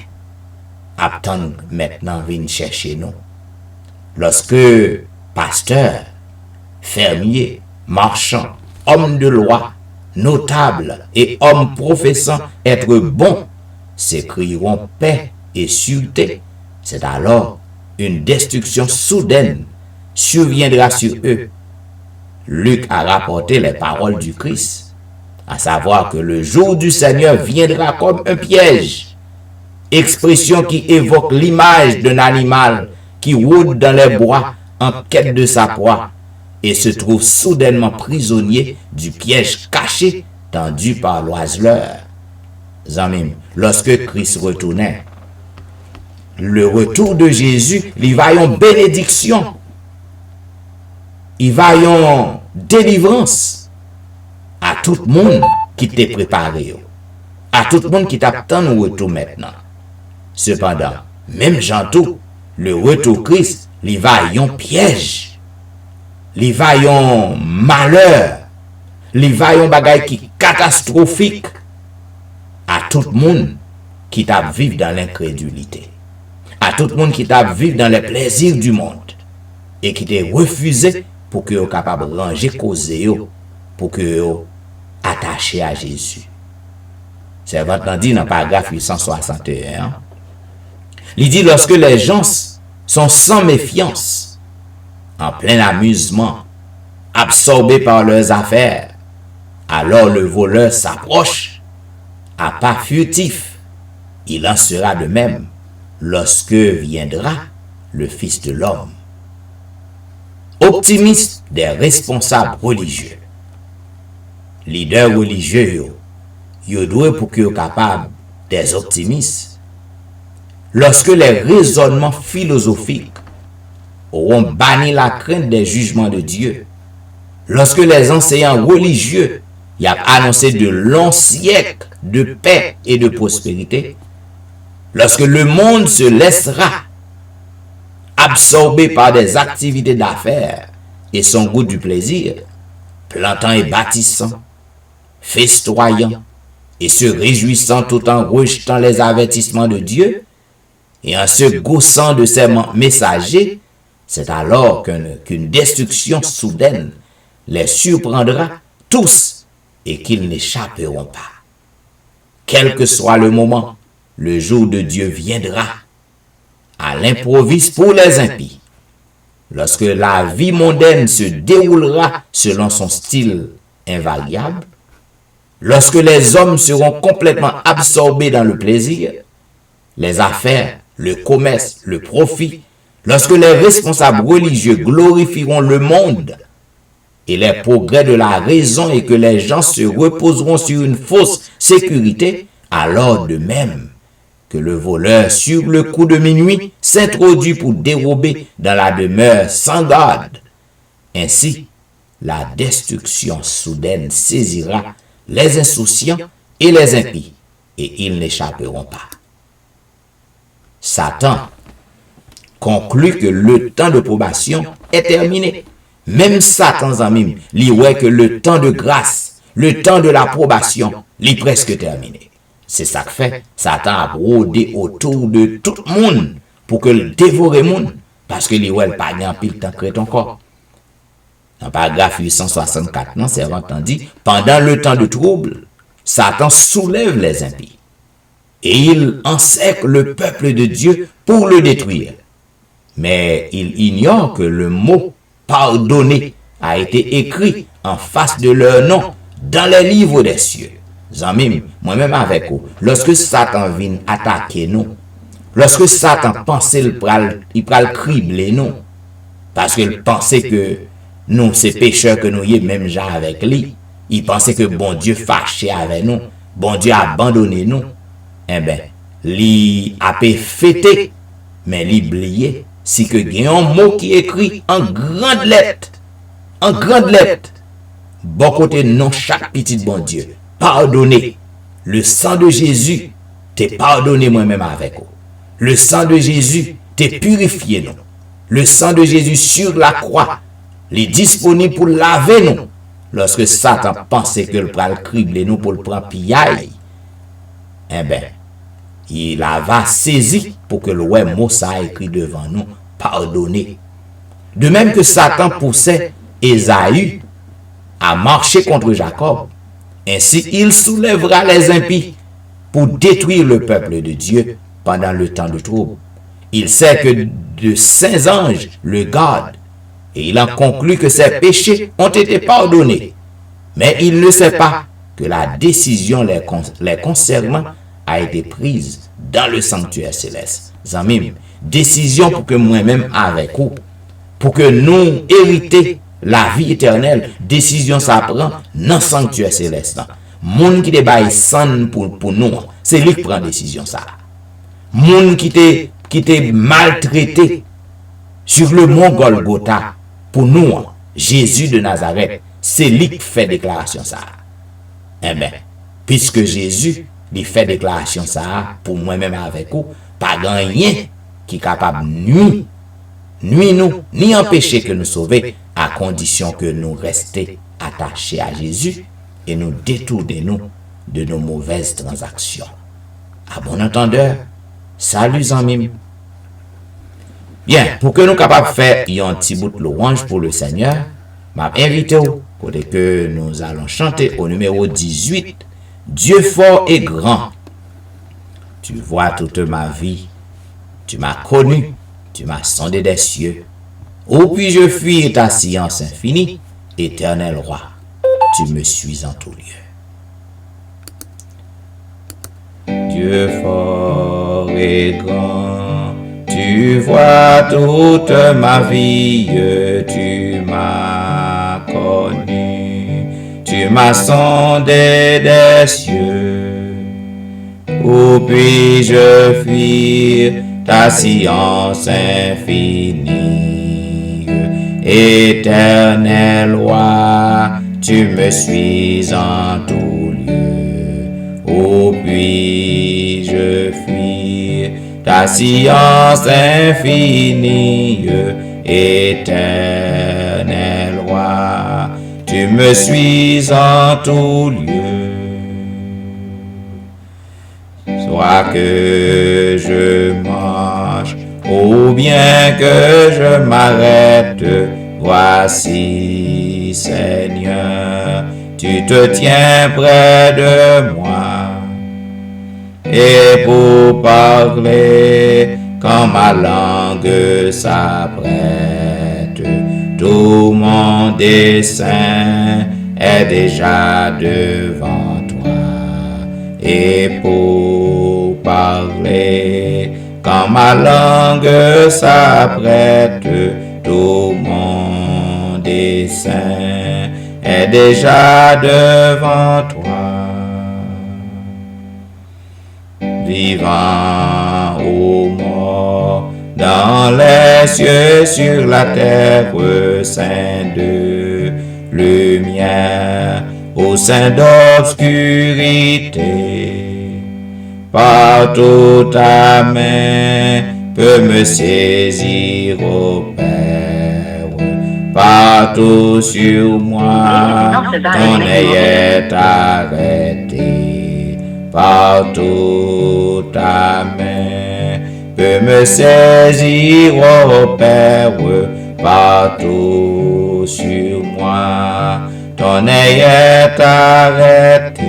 Attendre maintenant viennent chercher nous. Lorsque pasteurs, fermiers, marchands, hommes de loi, notables et hommes professant être bons s'écrieront paix et sûreté, c'est alors une destruction soudaine surviendra sur eux. Luc a rapporté les paroles du Christ, à savoir que le jour du Seigneur viendra comme un piège. Expression qui évoque l'image d'un animal qui rôde dans les bois en quête de sa proie. et se trouve soudainement prisonnier du piège caché tendu par l'oiseleur. Zamim, lorsque Christ retournait, le retour de Jésus, il va y en bénédiction, il va y en délivrance à tout le monde qui t'est préparé, à tout le monde qui t'attend au retour maintenant. Cependant, même Jean-tout, le retour Christ, il va y en piège, il va y en malheur, il va y en bagaille qui catastrophique à tout le monde qui t'a vivre dans l'incrédulité, à tout le monde qui t'a vivre dans les plaisirs du monde et qui t'a refusé pour que vous capable de ranger causer pour que vous attaché à Jésus. C'est maintenant dit dans le paragraphe 861. Il dit lorsque les gens sont sans méfiance, en plein amusement, absorbés par leurs affaires, alors le voleur s'approche à pas furtif. Il en sera de même lorsque viendra le Fils de l'homme. Optimiste des responsables religieux. Leaders religieux, yo doit pour que capable des optimistes. Lorsque les raisonnements philosophiques auront banni la crainte des jugements de Dieu, lorsque les enseignants religieux y ont annoncé de longs siècles de paix et de prospérité, lorsque le monde se laissera absorbé par des activités d'affaires et son goût du plaisir, plantant et bâtissant, festoyant et se réjouissant tout en rejetant les avertissements de Dieu et en se gaussant de ses messagers, c'est alors qu'une destruction soudaine les surprendra tous et qu'ils n'échapperont pas. Quel que soit le moment, le jour de Dieu viendra à l'improviste pour les impies. Lorsque la vie mondaine se déroulera selon son style invariable, lorsque les hommes seront complètement absorbés dans le plaisir, les affaires, le commerce, le profit, lorsque les responsables religieux glorifieront le monde et les progrès de la raison et que les gens se reposeront sur une fausse sécurité, alors de même que le voleur sur le coup de minuit s'introduit pour dérober dans la demeure sans garde. Ainsi, la destruction soudaine saisira les insouciants et les impies, et ils n'échapperont pas. Satan conclut que le temps de probation est terminé. Même Satan en même, lui ouais que le temps de grâce, le temps de la probation, est presque terminé. C'est ça que fait, Satan a brodé autour de tout le monde pour que le dévore le monde, parce que lui ouais pas en pile temps crête encore. Dans le paragraphe 864, non, c'est entendu, pendant le temps de trouble, Satan soulève les impies et il encercle le peuple de Dieu pour le détruire. Mais il ignore que le mot pardonner a été écrit en face de leur nom dans les livres des cieux. Zamim, moi-même avec vous, lorsque Satan vient attaquer nous, lorsque Satan pensait il pral cribler nous, parce qu'il pensait que nous, ces pécheurs que nous y même déjà avec lui, il pensait que bon Dieu fâché avec nous, bon Dieu a abandonné nous, eh bien, lui a fêté, mais lui oublié, si que il y a un mot qui est écrit en grande lettre, bon côté non chaque petit bon Dieu, pardonnez, le sang de Jésus t'est pardonné moi-même avec vous, le sang de Jésus t'est purifié nous, le sang de Jésus sur la croix, il est disponible pour laver nous, lorsque Satan pensait que le pral cribler nous pour le prendre pillaille, eh bien, il va saisi pour que le mot ça écrit devant nous, pardonner. De même que Satan poussait Ésaü à marcher contre Jacob, ainsi il soulèvera les impies pour détruire le peuple de Dieu pendant le temps de trouble. Il sait que de saints anges le gardent et il en conclut que ses péchés ont été pardonnés. Mais il ne sait pas que la décision les concernant a été prise dans le sanctuaire céleste. Zamim, décision pour que moi-même avec vous, pour que nous hériter la vie éternelle, décision ça prend dans sanctuaire céleste. Moun qui te bail san pour nous, c'est lui qui prend décision ça. Moun qui te maltraité sur le mont Golgotha pour nous, Jésus de Nazareth, c'est lui qui fait déclaration ça. Eh bien, puisque Jésus lui fait déclaration ça pour moi-même avec vous, pas rien qui est capable de nous, ni empêcher que nous sauver, à condition que nous restions attachés à Jésus et nous détournons de nos mauvaises transactions. À bon entendeur, salut amis. Bien, pour que nous capables de faire un petit bout de louange pour le Seigneur, m'a invité pour que nous allons chanter au numéro 18, Dieu fort et grand. Tu vois toute ma vie, tu m'as connu, tu m'as sondé des cieux. Où puis-je fuir ta science infinie, éternel roi, tu me suis en tout lieu. Dieu fort et grand, tu vois toute ma vie, tu m'as connu, tu m'as sondé des cieux. Où puis-je fuir ta science infinie, éternel roi, tu me suis en tout lieu. Où puis-je fuir ta science infinie, éternel roi, tu me suis en tout lieu. Soit que je marche ou bien que je m'arrête, voici Seigneur, tu te tiens près de moi. Et pour parler, quand ma langue s'apprête, tout mon dessein est déjà devant toi. Et pour parler, quand ma langue s'apprête, tout mon dessein est déjà devant toi. Vivant ou mort, dans les cieux, sur la terre, saint de lumière, au sein d'obscurité, partout ta main peut me saisir, ô Père, partout sur moi, ton œil est arrêté, partout ta main peut me saisir, ô Père, partout sur moi, ton œil est arrêté.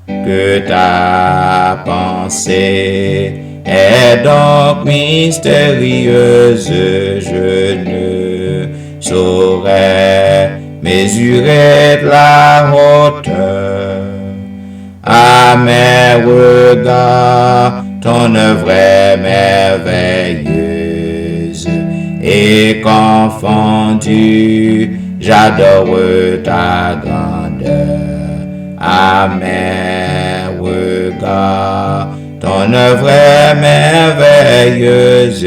Que ta pensée est donc mystérieuse, je ne saurais mesurer de la hauteur. À mes regards, ton œuvre est merveilleuse, et confondu, j'adore ta grandeur. À mes regards, ton œuvre est merveilleuse,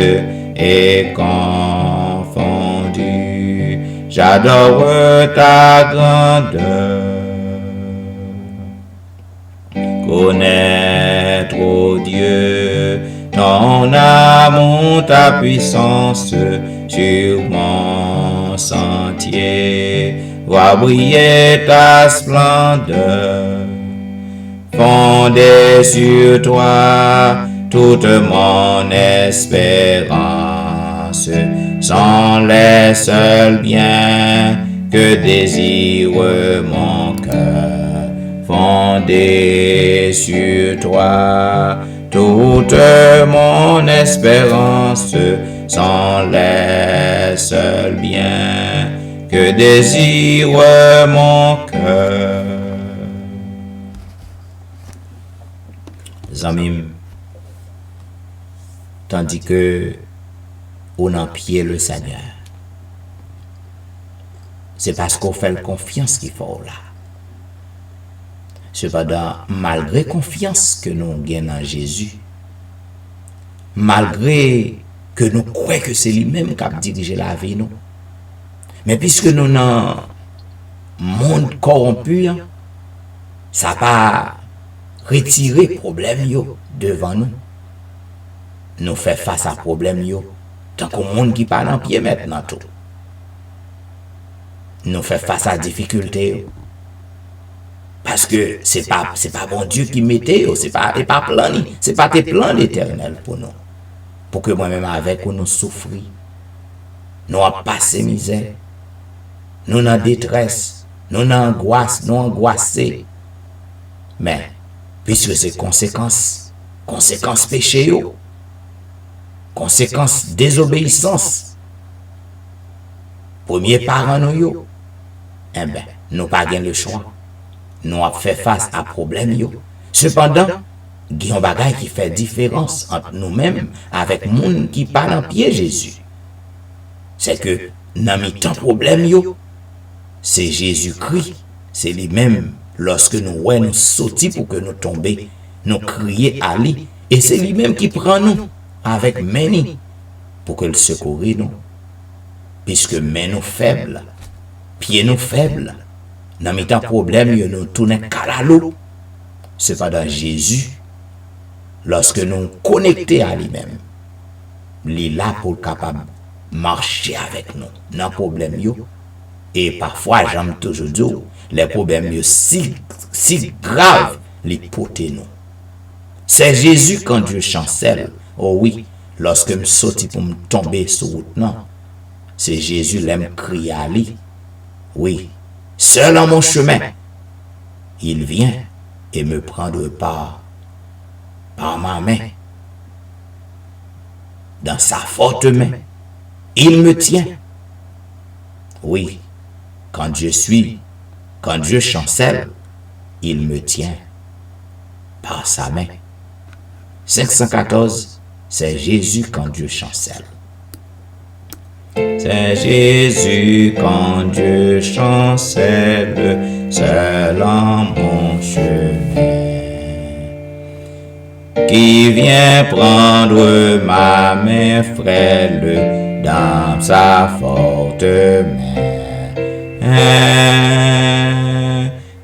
et confondu, j'adore ta grandeur. Connaître, ô Dieu, ton amour, ta puissance sur mon sentier, voir briller ta splendeur. Fondée sur toi, toute mon espérance, sont les seuls biens que désire mon cœur. Fondée sur toi, toute mon espérance, sont les seuls biens que désire mon cœur. Zamim, tandis que pour n'en pied le Seigneur. C'est parce qu'on fait confiance qu'il faut là. Cependant, malgré confiance que nous gagnons en Jésus, malgré que nous croyons que c'est lui-même qui a dirigé la vie, nous, mais puisque nous dans le monde corrompu, ça n'a pas retiré le problème devant nous. Nous faisons face à problème tant qu'au monde qui parle en pied maintenant tout. Nous faisons face à difficulté parce que c'est pas bon Dieu qui mettait, c'est pas plan, c'est pas tes plans d'éternel pour nous. Pour que moi-même avec nous souffrir, nous avons passé misère, nous en détresse, nous en angoisse, nous angoissés. Mais puisque c'est conséquence péché, conséquence désobéissance, premier parent nous, eh bien, nous pas gain le choix. Nous avons fait face à problème. Cependant, il y a un bagage qui fait différence entre nous-mêmes avec le monde qui parle en pied Jésus. C'est que dans le temps problème, c'est Jésus-Christ. C'est lui-même, lorsque nous sautions pour que nous tombions, nous crions à lui. Et c'est lui-même qui prend nous avec main pour que le secours nous. Puisque main nous faibles, pieds nous faibles, dans le temps problème, nous tournons à l'eau. Cependant, Jésus, lorsque nous connectons à lui-même, il est là pour capable marcher avec nous dans le problème. Et parfois, j'aime toujours dire, les problèmes si graves, les porter nous. C'est Jésus quand Dieu chancelle. Oh oui, lorsque je saute pour me tomber sur route, non. C'est Jésus l'aime crier à lui. Oui, seul en mon chemin, il vient et me prendre par ma main. Dans sa forte main, il me tient. Oui, quand Dieu chancelle, il me tient par sa main. 514, c'est Jésus quand Dieu chancelle. C'est Jésus quand Dieu chancelle, seul en mon chemin, qui vient prendre ma main frêle dans sa forte main,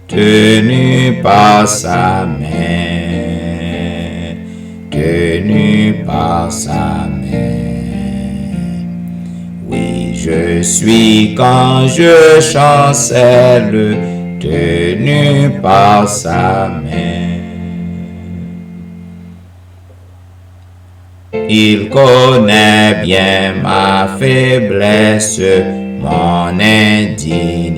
tenu par sa main, tenu par sa main. Oui, je suis quand je chancelle, tenu par sa main. Il connaît bien ma faiblesse, mon indignité,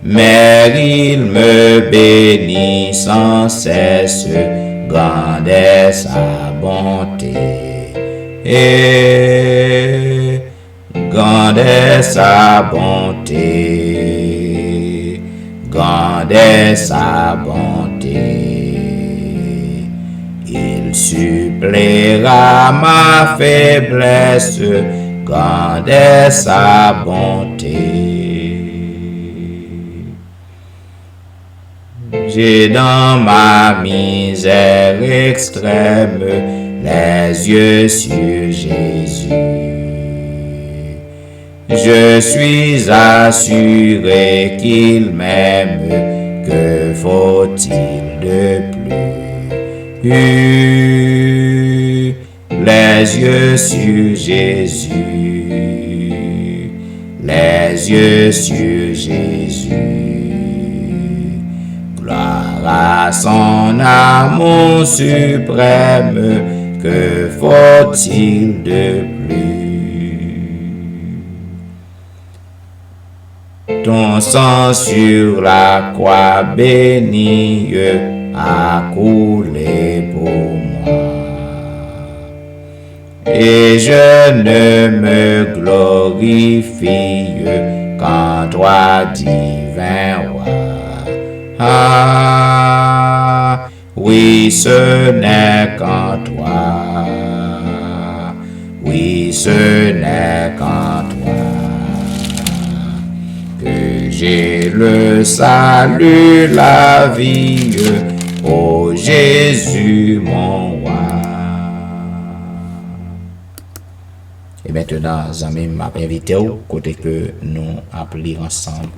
mais il me bénit sans cesse, grande est sa bonté. Et grande est sa bonté, grande est sa bonté. Il suppléera ma faiblesse, grande est sa bonté. J'ai dans ma misère extrême les yeux sur Jésus. Je suis assuré qu'il m'aime, que faut-il de plus? Les yeux sur Jésus, les yeux sur Jésus. Gloire à son amour suprême, que faut-il de plus? Ton sang sur la croix bénie a coulé pour moi, et je ne me glorifie qu'en toi, divin roi. Ah, oui, ce n'est qu'en toi, ce n'est qu'en toi que j'ai le salut, la vie, ô Jésus mon roi. Et maintenant, amis, m'a invité au côté que nous appelons ensemble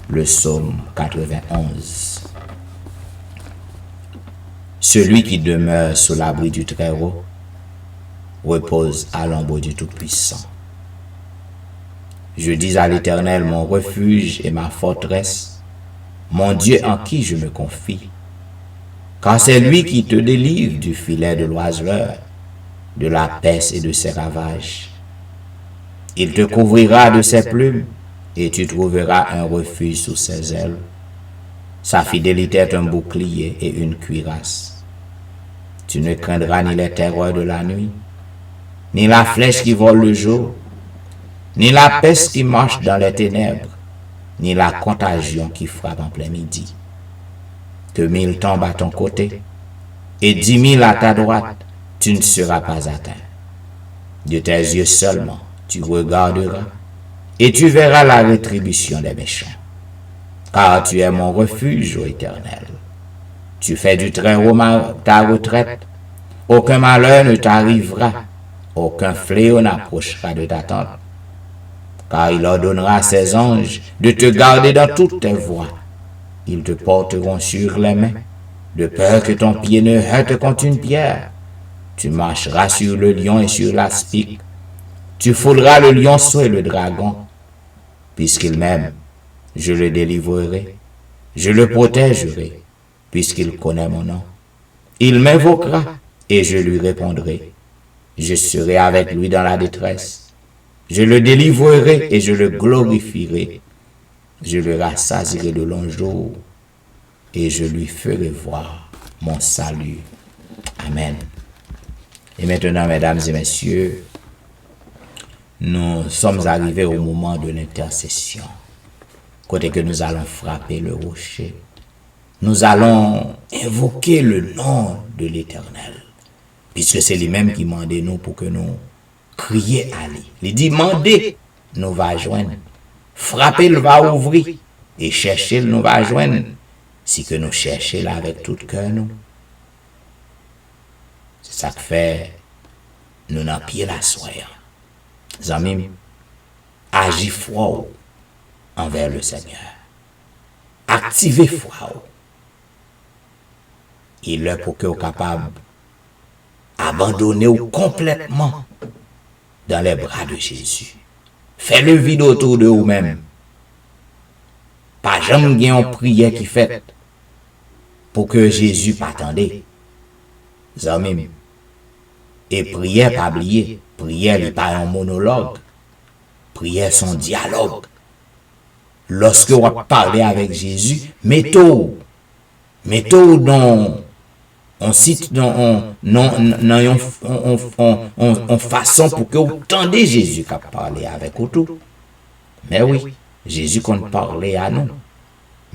le psaume 91. Celui qui demeure sous l'abri du Très-Haut repose à l'ombre du Tout-Puissant. Je dis à l'Éternel, mon refuge et ma forteresse, mon Dieu en qui je me confie. Car c'est lui qui te délivre du filet de l'oiseleur, de la peste et de ses ravages. Il te couvrira de ses plumes, et tu trouveras un refuge sous ses ailes. Sa fidélité est un bouclier et une cuirasse. Tu ne craindras ni les terreurs de la nuit, ni la flèche qui vole le jour, ni la peste qui marche dans les ténèbres, ni la contagion qui frappe en plein midi. Que 1000 tombent à ton côté, et 10 000 à ta droite, tu ne seras pas atteint. De tes yeux seulement, tu regarderas, et tu verras la rétribution des méchants. Car tu es mon refuge, ô Éternel. Tu fais du Très-Haut ta retraite. Aucun malheur ne t'arrivera, aucun fléau n'approchera de ta tente. Car il ordonnera à ses anges de te garder dans toutes tes voies. Ils te porteront sur les mains, de peur que ton pied ne heurte contre une pierre. Tu marcheras sur le lion et sur l'aspic. Tu fouleras le lionceau et le dragon. Puisqu'il m'aime, je le délivrerai, je le protégerai, puisqu'il connaît mon nom. Il m'invoquera et je lui répondrai. Je serai avec lui dans la détresse. Je le délivrerai et je le glorifierai. Je le rassasierai de longs jours et je lui ferai voir mon salut. Amen. Et maintenant, mesdames et messieurs, nous sommes arrivés au moment de l'intercession. Côté que nous allons frapper le rocher. Nous allons invoquer le nom de l'Éternel. Puisque c'est lui-même qui mande nous pour que nous crions à lui. Il dit, mandez, nous va joindre. Frappez, il va ouvrir. Et chercher, nous va joindre. Si que nous cherchons là avec tout cœur, nous. C'est ça que fait, nous n'en pied la soirée. Amis, agis foi envers le Seigneur. Activez foi. Il est pour que vous capable abandonner complètement dans les bras de Jésus. Faites le vide autour de vous-même. Pas jamais bien une prière qui fait pour que Jésus m'attendait. Amis, et prière pas oublier. Prière n'est pas un monologue. Prière son dialogue. Lorsque vous parlez avec Jésus, mettez-vous dans on cite dans on façon pour que vous tendez Jésus qui parler avec vous tout. Mais oui, Jésus compte parler à nous.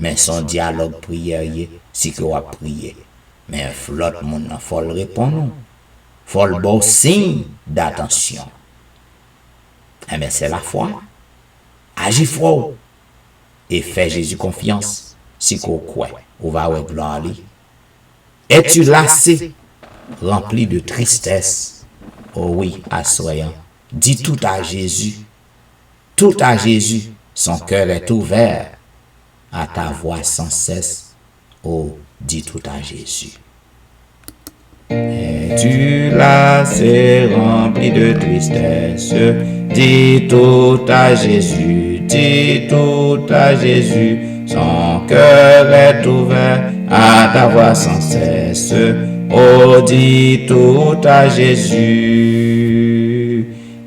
Mais son dialogue prière, si que vous priez. Mais l'autre monde il faut le répondre. Faut le bon signe d'attention. Mais c'est la foi. Agis foi. Et fais Jésus confiance. Si vous croyez, vous va avoir gloire à lui. Es-tu lassé, rempli de tristesse? Oh oui, assoyant. Dis tout à Jésus. Tout à Jésus. Son cœur est ouvert à ta voix sans cesse. Oh, dis tout à Jésus. Es-tu lassé, rempli de tristesse? Dis tout à Jésus. Dis tout à Jésus. Son cœur est ouvert à ta voix sans cesse. Oh, dis tout à Jésus.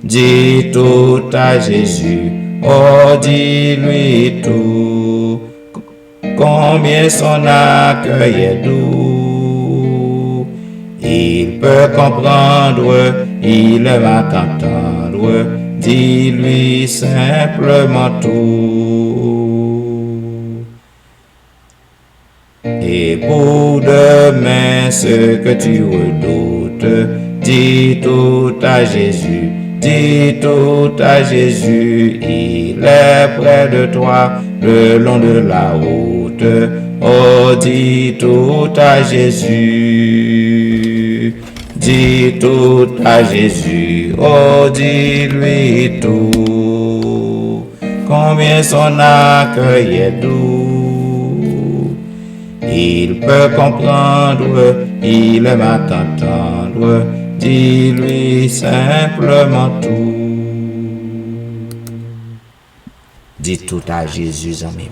Dis tout à Jésus. Oh, dis-lui tout. Combien son accueil est doux. Il peut comprendre, il va t'entendre. Dis-lui simplement tout. Et pour demain, ce que tu redoutes, dis tout à Jésus. Dis tout à Jésus, il est près de toi, le long de la route. Oh, dis tout à Jésus. Dis tout à Jésus, oh, dis-lui tout. Combien son accueil est doux. Il peut comprendre, il aime à t'entendre. Dis-lui simplement tout. Dis tout à Jésus en même.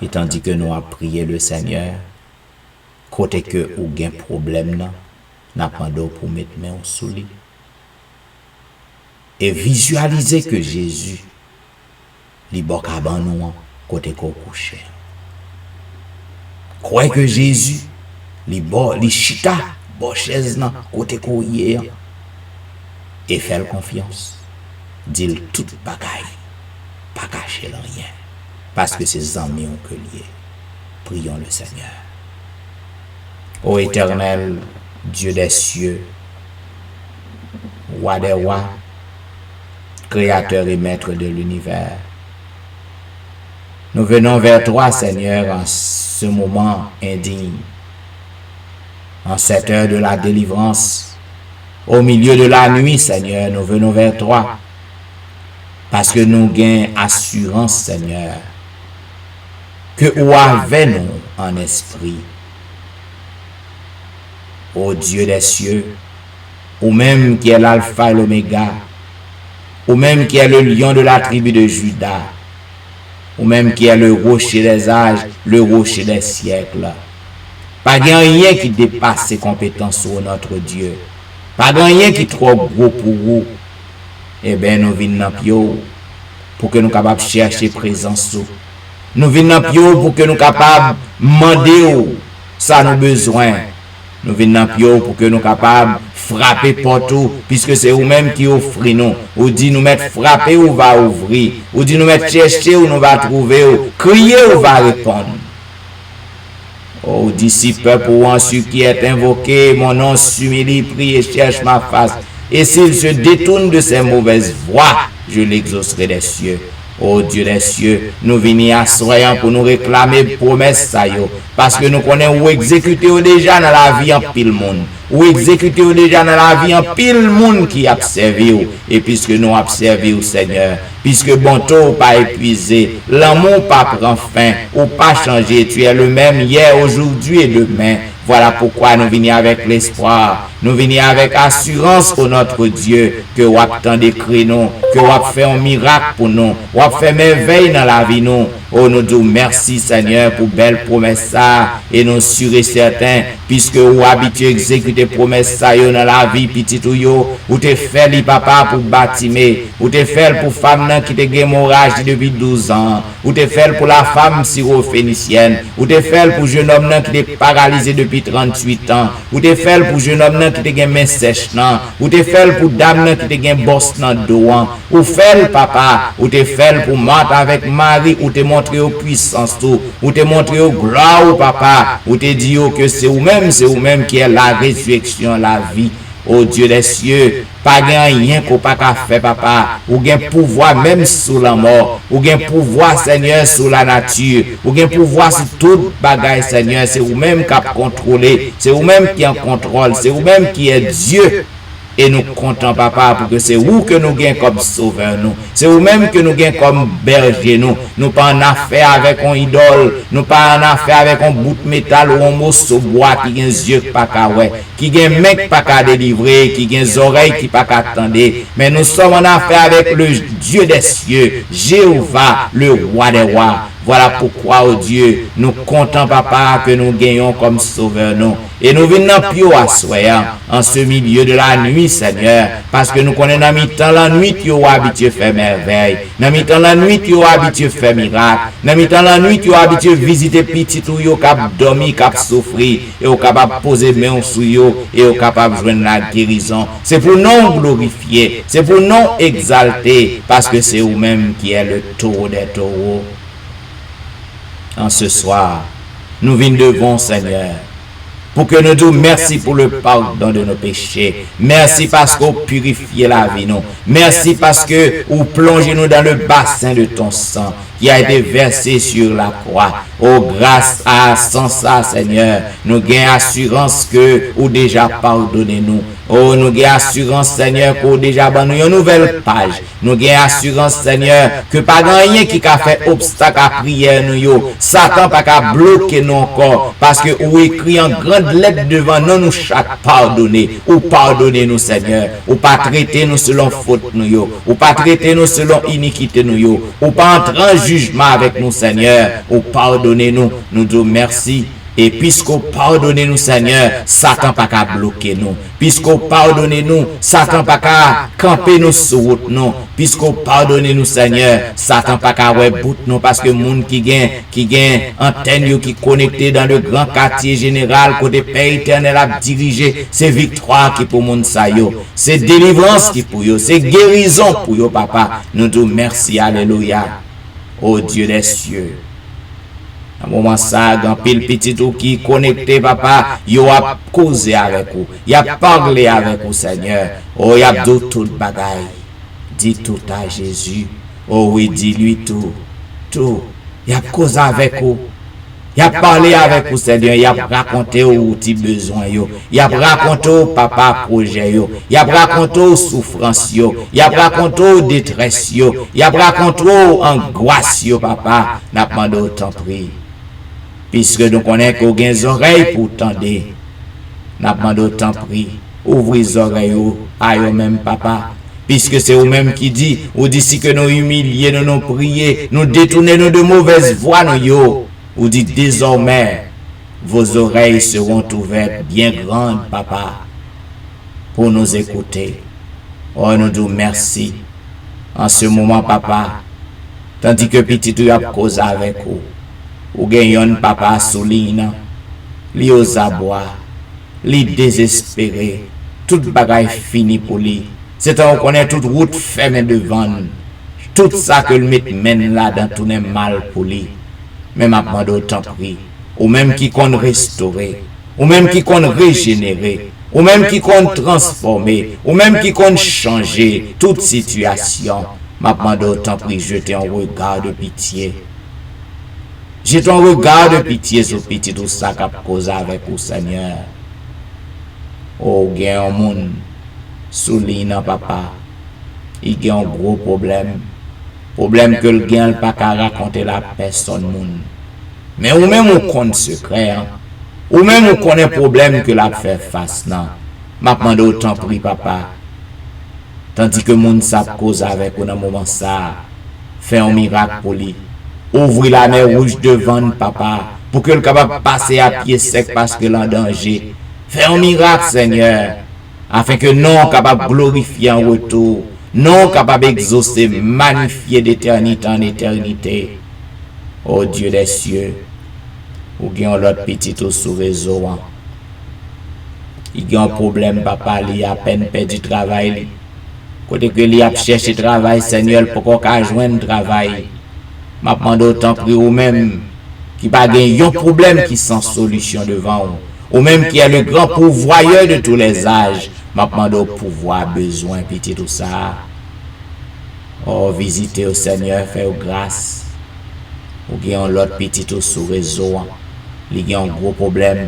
Et tandis que nous avons prié le Seigneur, côté que ou gain problème nan, n'a pas d'eau pour mettre main sous lui. Et visualiser que Jésus li bon caban nous côté qu'on couche. Croyez que Jésus li bon li chita bon chaise nan côté qu'on y est et faire confiance. Dit tout bagaille, pas cacher rien parce que c'est amis que lié. Prions le Seigneur. Ô Éternel, Dieu des cieux, roi des rois, créateur et maître de l'univers, nous venons vers toi, Seigneur, en ce moment indigne, en cette heure de la délivrance, au milieu de la nuit, Seigneur, nous venons vers toi, parce que nous gagnons assurance, Seigneur, que ou avec nous en esprit, ô Dieu des cieux, ou même qui est l'alpha et l'oméga, ou même qui est le lion de la tribu de Juda, ou même qui est le rocher des âges, le rocher des siècles. Pas rien qui dépasse ses compétences sur notre Dieu. Pas rien qui est trop gros pour vous. Eh bien, nous venons pour que nous soyons capables de chercher présence. Nous venons pour que nous soyons capables de demander ça nous besoin. Nous venons pour que nous soyons capables de frapper partout, puisque c'est vous-même qui offrez nous. Ou dit nous mettre frapper ou va ouvrir. Ou dit nous mettre chercher ou nous va trouver. Crier ou va répondre. Ô disciple pour en celui qui est invoqué, mon nom s'humilie, prie et cherche ma face. Et s'il se détourne de ses mauvaises voies, je l'exaucerai des cieux. Ô Dieu des cieux, nous venons assoyant pour nous réclamer promesse ça yo, parce que nous connaissons ou exécuter déjà dans la vie en pile monde, ou exécuter déjà dans la vie en pile monde qui a servi, et puisque nous avons servi au Seigneur, puisque bon taux pas épuisé, l'amour pas prend fin, ou pas changé, tu es le même hier, aujourd'hui et demain. Voilà pourquoi nous venons avec l'espoir, nous venons avec assurance pour notre Dieu, que vous attendez d'écrire nous, que vous fait un miracle pour nous, vous fait merveille dans la vie nous. Oh, nous disons merci Seigneur pour belle promesse ça, et nous sûrs et certains, puisque vous habituez à exécuter promesse ça dans la vie petit ou yo, ou te fait li papa pour bâtiment, ou te fait pour femme qui te gagne morage depuis 12 ans, ou te fait pour la femme syrophénicienne, ou te fait pour jeune homme qui est paralysé depuis 38 ans, ou te fait pour jeune homme qui te gagne main sèche nan, ou te fait pour dame qui te gagne bosse nan douan, ou fait papa, ou te fait pour Marthe avec Marie, ou te montré aux puissance tout, ou te montré aux gloire au papa, ou te dit que c'est vous-même qui est la résurrection, la vie. Ô Dieu des cieux, pas rien qu'on pas qu'à faire papa, ou gain pouvoir même sous la mort, ou gain pouvoir Seigneur sous la nature, ou gain pouvoir sur toute bagaille Seigneur, c'est vous-même qui a contrôlé, c'est vous-même qui en contrôle, c'est vous-même qui est Dieu. Et nous comptons, papa, pour que c'est vous que nous gagnons comme sauveur, nous. C'est vous-même que nous gagnons comme berger, nous. Nous pas en affaire avec un idole, nous pas en affaire avec un bout de métal ou un morceau de bois qui gagne yeux pas qu'à ouais, qui gagne mec pas qu'à délivrer, qui gagne oreilles qui pas qu'à attendre. Mais nous sommes en affaire avec le Dieu des cieux, Jéhovah, le roi des rois. Voilà pourquoi, oh Dieu, nous comptons, papa, que nous gagnons comme sauveur, nous. Et nous venons plus à soir, en ce milieu de la nuit, Seigneur, parce que nous connaissons dans mi-temps la nuit, tu as habitué à faire merveille. Dans mi-temps la nuit, tu as habitué à faire miracle. Dans mi-temps la nuit, tu as habitué à visiter petit ou yo cap dormir, cap souffrir, et au capable poser main sur yo, et au capable joindre la guérison. C'est pour nous glorifier, c'est pour nous exalter, parce que c'est vous-même qui est le taureau des taureaux. En ce soir, nous venons devant Seigneur, pour que nous disions merci pour le pardon de nos péchés. Merci parce qu'on purifie la vie, nous. Merci parce que vous plongez nous dans le bassin de ton sang qui a été versé sur la croix. Oh, grâce à sans ça, Seigneur, nous avons assurance que vous déjà pardonné nous. Oh, nous avons assurance, Seigneur, que vous déjà ban nous une nouvelle page. Nous avons assurance, Seigneur, que pas rien qui a fait obstacle à prière nous yo. Satan pas qu'à bloquer nous encore parce que vous écrit en grande lettre devant nous, nous chaque pardonner. Ou pardonnez nous, Seigneur. Ou pas traiter nous selon faute nous yo. Ou pas traiter nous selon iniquité nous yo. Ou pas entrer en jugement avec nous, Seigneur. Ou pardonnez-nous. Nous disons merci. Et puisqu'on pardonne nous, Seigneur, Satan pas qu'à bloquer nous. Puisqu'on pardonne nous, Satan pas qu'à camper nous sur route nous. Puisqu'on pardonne nous, Seigneur, Satan pas qu'à ouais bout nous parce que monde qui gagne antenne qui connecté dans le grand quartier général côté Père éternel a dirigé, c'est victoire qui pour monde ça yo. C'est délivrance qui pour yo, c'est guérison pour yo papa. Nous disons merci, alléluia. Ô Dieu des cieux. À un moment ça, grand pile petit tout qui connecté, papa, yo a causé avec vous, y a parlé avec vous, Seigneur. Oh, y a dit tout le bagaille. Dis tout à Jésus. Oh oui, dis-lui tout. Tout. Y a causé avec vous. Y a parlé avec vous, Seigneur. Y a raconté où tu besoin yo. Y a raconté au papa projet yo. Y a raconté aux souffrances yo. Y a raconté aux détresse yo. Y a raconté aux angoisses yo, papa. N'a pas d'autant pris. Puisque nous connaissons qu'on a des oreilles pour tendre. N'a pas d'autant pris. Ouvrez les oreilles à eux-mêmes, papa. Puisque c'est vous-même qui dit, ou d'ici que nous humilier, nous prier, nous détourner de mauvaises voies, nous yo. Ou dit désormais, vos oreilles seront ouvertes bien grandes, papa, pour nous écouter. Oh, nous disons merci. En ce moment, papa, tandis que petit tu as causé avec vous. Ou gagnons papa souligne, li aux abois, li désespéré, toute bagaille fini pour lui. C'est on connaît toute route fermée devant nous. Tout ça que le mène là dans tout n'est mal pour lui. Même après d'autant pris, ou même qui compte restaurer, ou même qui compte régénérer, ou même qui compte transformer, ou même qui compte changer toute situation. Maintenant d'autant pris, jeter un regard de pitié. J'ai ton regard de pitié sur petit tout ça qu'a causé avec vous, Seigneur. Oh, il y a un monde, souligne, papa. Il y a un gros problème. Problème que le gain pas qu'à raconter la personne, monde. Mais ou même on compte secret, hein? Ou même on connaît problème que la fait face, non. M'a demandé autant pris, papa. Tandis que monde ça cause avec vous dans le moment ça. Fait un miracle pour lui. Ouvre la mer rouge devant papa, pour que le capable passer à pied sec parce que l'en danger. Fais un miracle, Seigneur, afin que non capable glorifier en retour, non capable exaucer, magnifier d'éternité en éternité. Oh Dieu des cieux, ou gagne l'autre petit tout sous réseau. Il y a un problème, papa, il a à peine perdu travail. Côté que il a cherché travail, Seigneur, pour qu'on joigne travail. M'a demandé autant pris ou même qui pas gagné un problème qui sans solution devant vous, ou même qui est le grand pourvoyeur de tous les âges. M'a demandé au pouvoir besoin petit tout ça. Oh, visitez au Seigneur, faites grâce. Ou bien l'autre petit tout sous réseau. Il y a un gros problème.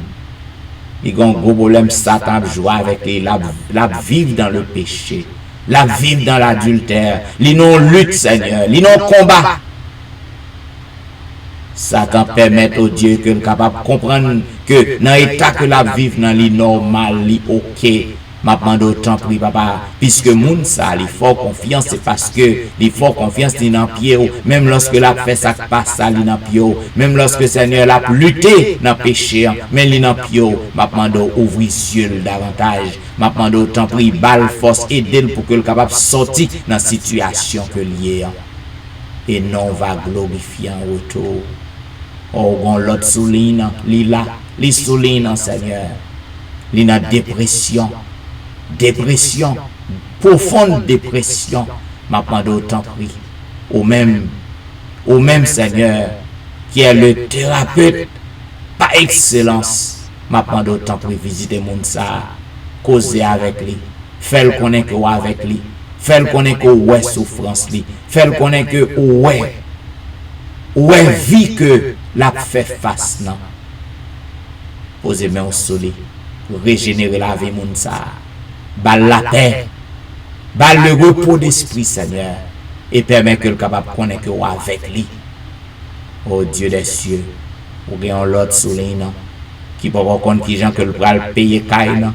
Il y a un gros problème, Satan joue avec lui, la vivre dans le péché, la vivre dans l'adultère. Ils n'ont lutte, Seigneur, ils n'ont combat. Satan permet au Dieu que le capable de comprendre que dans l'état que la vive dans li normal, li ok. M'a demandé autant pris papa, puisque moun ça, il faut confiance, c'est parce que il faut confiance li dans pied, même lorsque la fait ça passe ça li dans pied, même lorsque Seigneur l'a lutté dans péché, mais li dans pied, m'a demandé ouvrir yeux davantage, m'a demandé autant pris balle force aider pour que le capable sortir dans situation que lié et non va glorifier en retour. Oh, on l'autre souligne, li là, li souligne Seigneur, li na dépression, profonde dépression, m'a demandé autant pris, au même Seigneur, qui est le thérapeute par excellence, m'a prendre autant pour visiter monde ça, causer avec lui, faire connaître que avec lui, faire connaître que ouais souffrance lui, faire connaître que ouais vie que l'a fait face non. Poser main au soleil pour régénérer la vie monde ça. Bal la paix, bal le repos d'esprit Seigneur et permet que le capable connaître que avec lui. Oh Dieu des cieux, ou bien l'autre soleil non qui peut comprendre qui gens que le pral payer caille non.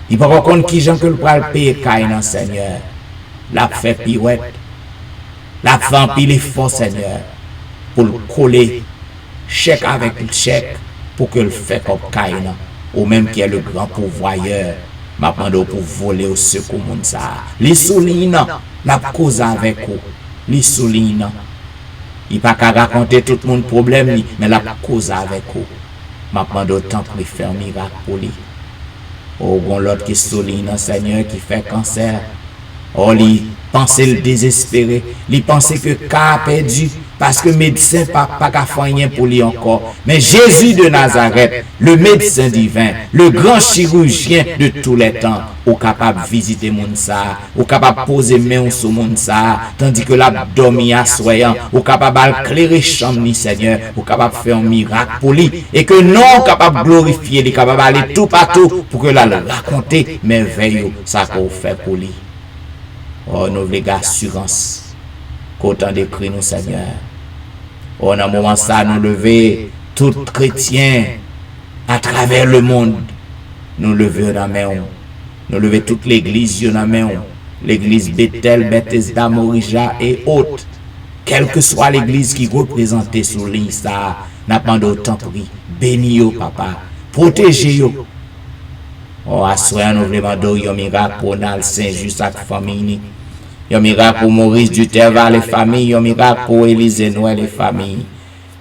Il peut comprendre qui gens que le pral payer caille non Seigneur. La fait pirouette. La fait en pile fort Seigneur pour le coller chèque avec le chèque pour que le fait comme caille non. Ou même qui est le grand pourvoyeur. M'a demandé pour voler au secours monde ça. Les souligne la cause avec vous. Les souligne il pas qu'à raconter tout le monde problème mais la cause avec vous. M'a demandé autant pour faire miracle pour lui. Oh bon l'autre qui souligne Seigneur qui fait cancer. Oh lui penser le désespéré, lui penser que cas perdu parce que médecin pas qu'à faire rien pour lui encore. Mais Jésus de Nazareth, le médecin divin, le grand chirurgien de tous les temps, est capable de visiter monde ça, est capable de poser main sur monde ça, tandis que l'abdomen à soyant, est capable d'éclairer chambre Seigneur, est capable de faire un miracle pour lui et que non capable de glorifier, il est capable d'aller tout partout pour que la raconter merveilleux ça qu'on fait pour lui. Oh, nous voulons assurance qu'autant d'écrit nous Seigneur. Oh, dans un moment ça, nous lever tout chrétien à travers le monde. Nous lever dans la main. Nous lever toute l'église dans la main. L'église Bethel, Bethesda, Morija et autres. Quelle que soit l'église qui représente sur l'île, ça n'a pas d'autant pris. Bénis-yo, papa. Protégez-yo. Oh, assoyons nous vraiment d'où un miracle pour Nal Saint-Just à la famille. Un miracle pour Maurice Duterval et famille. Un miracle pour Élisée Noël et famille.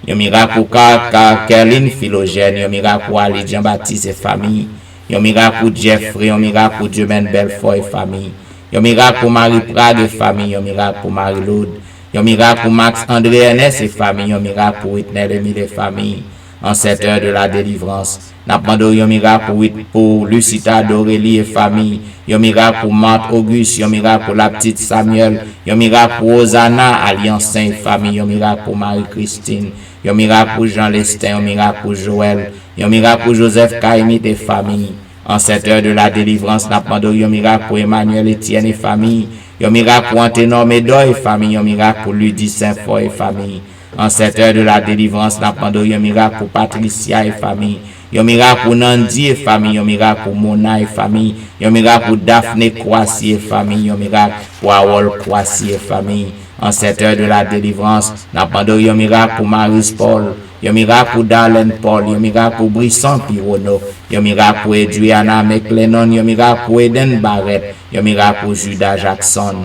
Un miracle pour Caroline Philogène. Un miracle pour Ali Jean-Baptiste et famille. Un miracle pour Jeffrey. Un miracle pour Dumaine Belfort et famille. Un miracle pour Marie Prague et famille. Un miracle pour Marie-Laude. Un miracle pour Max André Ernest et famille. Un miracle pour Whitney Emile et famille. En cette heure de la délivrance. N'a pas un miracle pour Lucita d'Aurélie et famille. Un miracle pour Marthe Auguste. Un miracle pour la petite Samuel. Un miracle pour Hosanna, Alliance Saint et famille. Un miracle pour Marie-Christine. Un miracle pour Jean Lestin. Un miracle pour Joël. Un miracle pour Joseph Kaimit et famille. En cette heure de la délivrance, n'a pas un miracle pour Emmanuel Etienne et famille. Un miracle pour Anténor Médor et famille. Un miracle pour Ludie Saint-Fort et famille. En cette heure de la délivrance, n'a pas un miracle pour Patricia et famille. Un miracle pour Nandi et famille. Un miracle pour Mona et famille. Un miracle pour Daphné Kwasi et famille. Un miracle pour Awol Kwasi et famille. En cette heure de la délivrance, n'a pas un miracle pour Maris Paul. Un miracle pour Darlene Paul. Un miracle pour Brisson Pirono. Un miracle pour Adriana McLennan. Un miracle pour Eden Barrett. Un miracle pour Judas Jackson.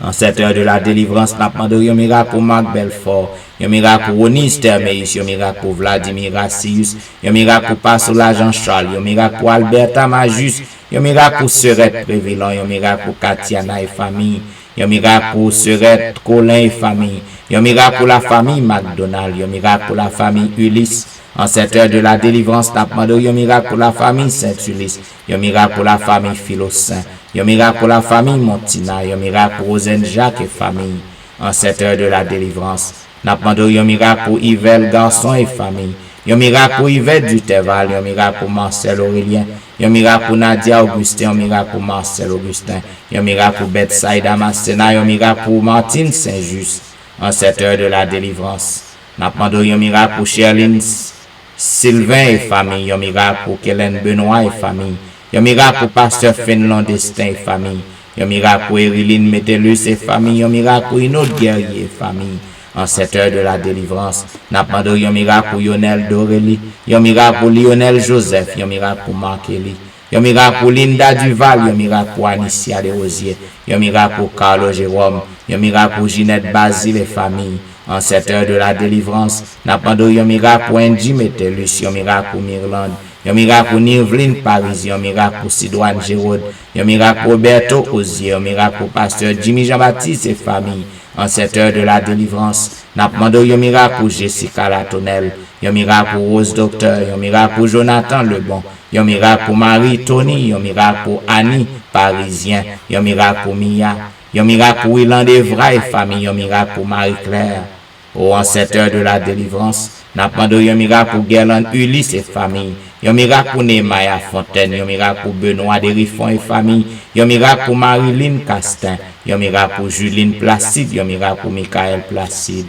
En cette heure de la délivrance, n'a pas un miracle pour Marc Belfort. Un miracle pour Onis Termeis. Un miracle pour Vladimir Rassius. Un miracle pour Passola Jean-Charles. Un miracle pour Alberta Majus. Un miracle pour Serette Prévélant. Un miracle pour Katiana et famille. Un miracle pour Serette Colin et famille. Un miracle pour la famille McDonald. Un miracle pour la famille Ulysse. En cette heure de la délivrance, n'a pas un miracle pour la famille Saint-Ulysse. Un miracle pour la famille Philosain. Un miracle pour la famille Montina. Un miracle pour Rosane Jacques et famille. En cette heure de la délivrance, n'a pas un miracle pour Yvel Garçon et famille. Un miracle pour Yvette Duterval. Un miracle pour Marcel Aurélien. Un miracle pour Nadia Augustin. Un miracle pour Marcel Augustin. Un miracle pour Bethsaïda Masséna. Un miracle pour Martine Saint-Just. En cette heure de la délivrance, n'a pas un miracle pour Sherline Sylvain et famille. Un miracle pour Kellen Benoît et famille. Un miracle pour Pasteur Finland Destin et famille. Un miracle pour Eriline Métellus et famille. Un miracle pour une autre guerrier et famille. En cette heure de la délivrance, n'a pas un miracle pour Lionel Dorélie. Un miracle pour Lionel Joseph. Un miracle pour Marc Elie. Un miracle pour Linda Duval. Un miracle pour Anicia Desrosiers. Un miracle pour Carlo Jérôme. Un miracle pour Ginette Basile et famille. En cette heure de la délivrance, n'a pas un miracle pour Andy Metellus. Un miracle pour Mirland. Un miracle pour Nirvline Paris. Un miracle pour Sidoine Giraud. Un miracle pour Roberto Osier. Un miracle pour Pasteur Jimmy Jean-Baptiste et famille. En cette heure de la délivrance, n'a demandé un miracle pour Jessica Latonel, un miracle pour Rose Docteur, un miracle pour Jonathan Lebon, un miracle pour Marie Tony, un miracle pour Annie Parisien, un miracle pour Mia, un miracle pour Ilan Devra et famille, un miracle pour Marie-Claire. Oh, en cette heure de la délivrance, n'a demandé un miracle pour Guerlain Ulysse et famille, un miracle pour Nehemiah Fontaine, un miracle pour Benoît Derifon et famille, un miracle pour Marilyn Castin, un miracle pour Juline Placide, un miracle pour Michael Placide.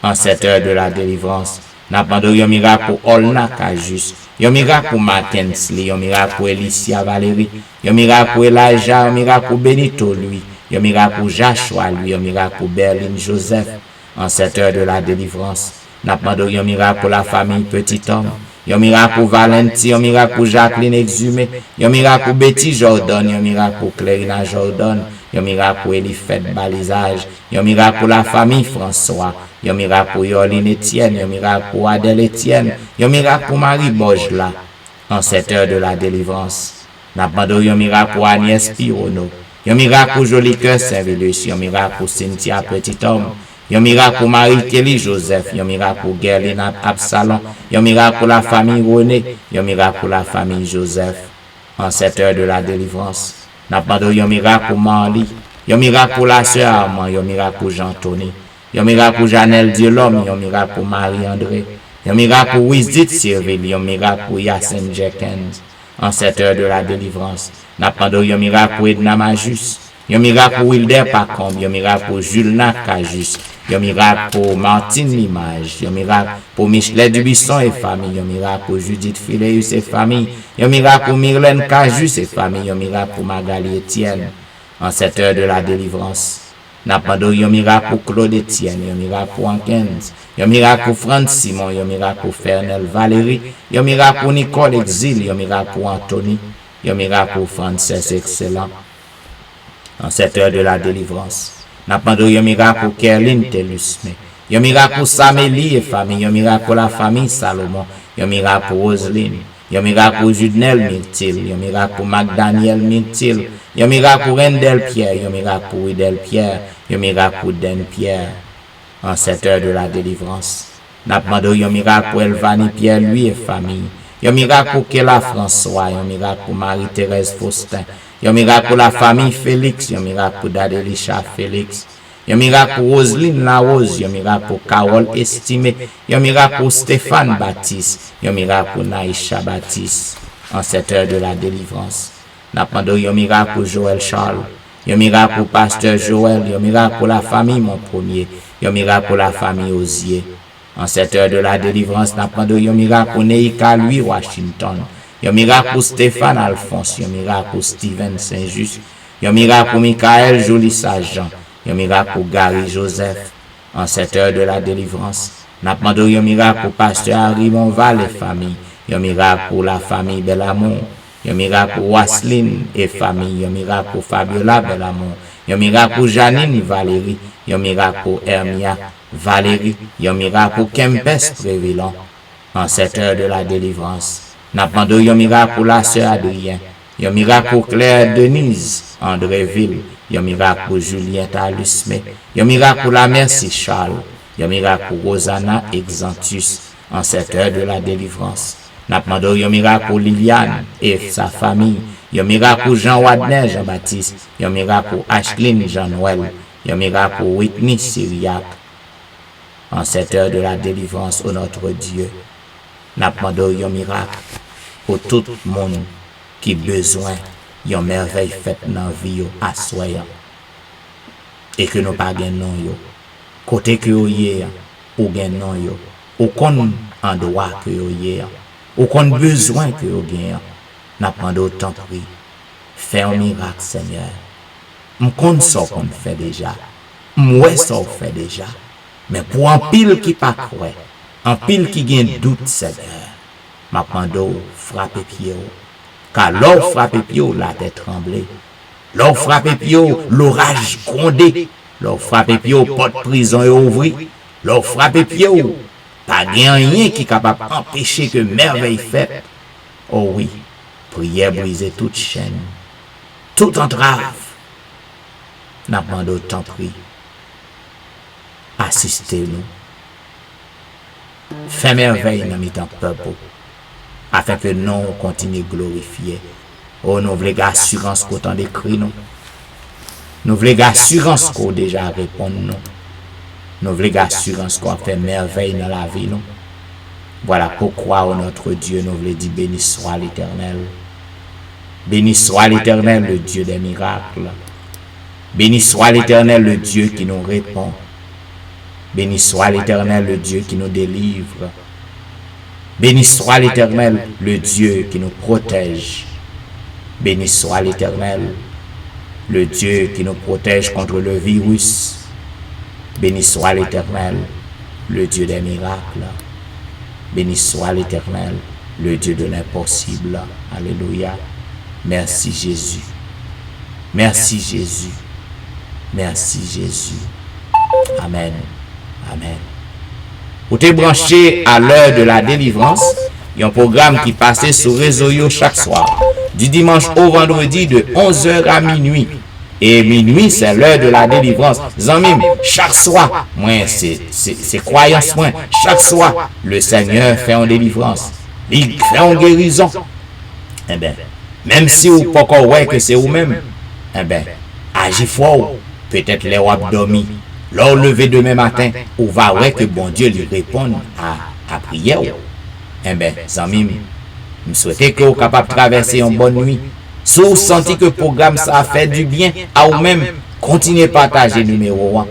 En cette heure de la délivrance, n'a demandé un miracle pour Olna Cajus, un miracle pour Martinsley, un miracle pour Elicia Valérie, un miracle pour Elijah, un miracle pour Benito lui, un miracle pour Joshua lui, un miracle pour Berlin Joseph. En cette heure de la délivrance, n'a demandé un miracle pour la famille Petit Homme, un miracle pour Valentin, un miracle pour Jacqueline Exhumé, un miracle pour Betty Jordan, un miracle pour Clarina Jordan, un miracle pour Elifette Balisage, un miracle pour la famille François, un miracle pour Yoline Etienne, un miracle pour Adèle Etienne, un miracle pour Marie Bojla. En cette heure de la délivrance, n'a demandé un miracle pour Agnès Pirono, un miracle pour Joli Cœur Saint-Vilus, un miracle pour Cynthia Petit Homme, un miracle pour Marie-Kelly Joseph, un miracle pour Guerlain Absalom, un miracle pour la famille René, un miracle pour la famille Joseph. En cette heure de la délivrance, n'a demandé un miracle pour Marly, un miracle pour la sœur Armand, un miracle pour Jean-Tony, un miracle pour Janelle Diolom, un miracle pour Marie-André, un miracle pour Wizdit Sirville, un miracle pour Yassine Jenkins. En cette heure de la délivrance, n'a demandé un miracle pour Edna Majus, un miracle pour Wilder Pacombe, un miracle pour Julna Cajus, un miracle pour Martine Limage, un miracle pour Michelet Dubisson et famille, un miracle pour Judith Phileus et famille, un miracle pour Myrlène Cajus et famille, un miracle pour Magali Etienne. En cette heure de la délivrance, n'a demandé un miracle pour Claude Etienne, un miracle pour Hankins, un miracle pour Franz Simon, un miracle pour Fernel Valérie, un miracle pour Nicole Exil, un miracle pour Anthony, un miracle pour Frances Excellent. En cette heure de la délivrance, n'a demandé un miracle pour Kerline Telusme, un miracle pour Samélie et famille, un miracle pour la famille Salomon, un miracle pour Roselyne, un miracle pour Judnel Myrtil, un miracle pour McDaniel Myrtil, un miracle pour Rendel Pierre, un miracle pour Widel Pierre, un miracle pour Den Pierre. En cette heure de la délivrance, n'a demandé un miracle pour Elvani Pierre lui et famille, un miracle pour Kela François, un miracle pour Marie-Thérèse Faustin, un miracle pour la famille Félix, un miracle pour Dadelisha Félix, un miracle pour Roselyne Larose, un miracle pour Carole Estimé, un miracle pour Stéphane Baptiste, un miracle pour Naïcha Baptiste. En cette heure de la délivrance, n'a demandé un miracle pour Joël Charles, un miracle pour Pasteur Joël, un miracle pour la famille Mon Premier, un miracle pour la famille Osier. En cette heure de la délivrance, n'a demandé un miracle pour Neika Louis Washington, un miracle pour Stéphane Alphonse, un miracle pour Steven Saint-Just, un miracle pour Michael Jolie Sajan, un miracle pour Gary Joseph. En cette heure de la délivrance, n'a demandé un miracle pour Pasteur Harry Monval et famille, un miracle pour la famille Belamour, un miracle pour Wasseline et famille, un miracle pour Fabiola Belamour, un miracle pour Janine Valérie, un miracle pour Hermia Valérie, un miracle pour Kempes Prévélant. En cette heure de la délivrance, n'a demandé un miracle pour la sœur Adrien, un miracle pour Claire Denise Andréville, un miracle pour Julien Talusme, un miracle pour la Merci Charles, un miracle pour Rosanna Exantus. En cette heure de la délivrance, n'a demandé un miracle pour Liliane et sa famille, un miracle pour Jean Wadner Jean-Baptiste, un miracle pour Ashlyn Jean-Noël, un miracle pour Whitney Syriac. En cette heure de la délivrance, ô notre Dieu, n'a demandé un miracle pour tout le monde qui a besoin d'une merveille faite dans la vie à soi. Et que nous pas gagnons yo. Côté que yo yé, ou gagnons yo. Ou qu'on en droit que yo yé. Ou qu'on besoin que yo gagnons. N'a demandé autant prix. Fais un miracle, Seigneur. M'con ça qu'on fait déjà. M'oué ça on fait déjà. Mais pour un pile qui pas croit, un pile qui gagne doute, Seigneur, m'a demandé frapper pied. Car l'or frappe pied, la tête tremblée. L'or frappe pied, l'orage grondé. L'or frappe pied, porte prison est ouvri. L'or frappe pied, pas rien qui est capable d'empêcher que merveille faite. Oh oui, prière briser toute chaîne, toute entrave. N'a demandé autant prix. assistez-nous. Fais merveille dans mi-temps peuple, afin que nous continuions glorifier. Oh, nous voulons assurance qu'on t'en décrit nous. Nous voulons assurance qu'on déjà répond nous. Nous voulons assurance qu'on fait merveille dans la vie nous. Voilà pourquoi oh, notre Dieu nous voulons dire béni soit l'Éternel. Béni soit l'Éternel, le Dieu des miracles. Béni soit l'Éternel, le Dieu qui nous répond. Béni soit l'Éternel, le Dieu qui nous délivre. Béni soit l'Éternel, le Dieu qui nous protège. Béni soit l'Éternel, le Dieu qui nous protège contre le virus. Béni soit l'Éternel, le Dieu des miracles. Béni soit l'Éternel, le Dieu de l'impossible. Alléluia. Merci Jésus. Merci Jésus. Merci Jésus. Amen. Amen. Vous êtes branché à l'heure de la délivrance. Il y a un programme qui passait sur réseau chaque soir, du dimanche au vendredi de 11h à minuit. Et minuit, c'est l'heure de la délivrance. Zanmim, chaque soir, moi, c'est croyance, moi, chaque soir, le Seigneur fait une délivrance. Il fait une guérison. Eh bien, même si vous ne pouvez pas voir que c'est vous-même, eh bien, agissez fort. Peut-être les wap dormi. Lors levé demain matin, on va voir que bon Dieu lui réponde à prière. Eh bien, Zanmim, je souhaite que vous soyez capable de traverser une bonne nuit. Si vous sentez que le programme ça a fait du bien à vous-même, continuez à partager le numéro 1.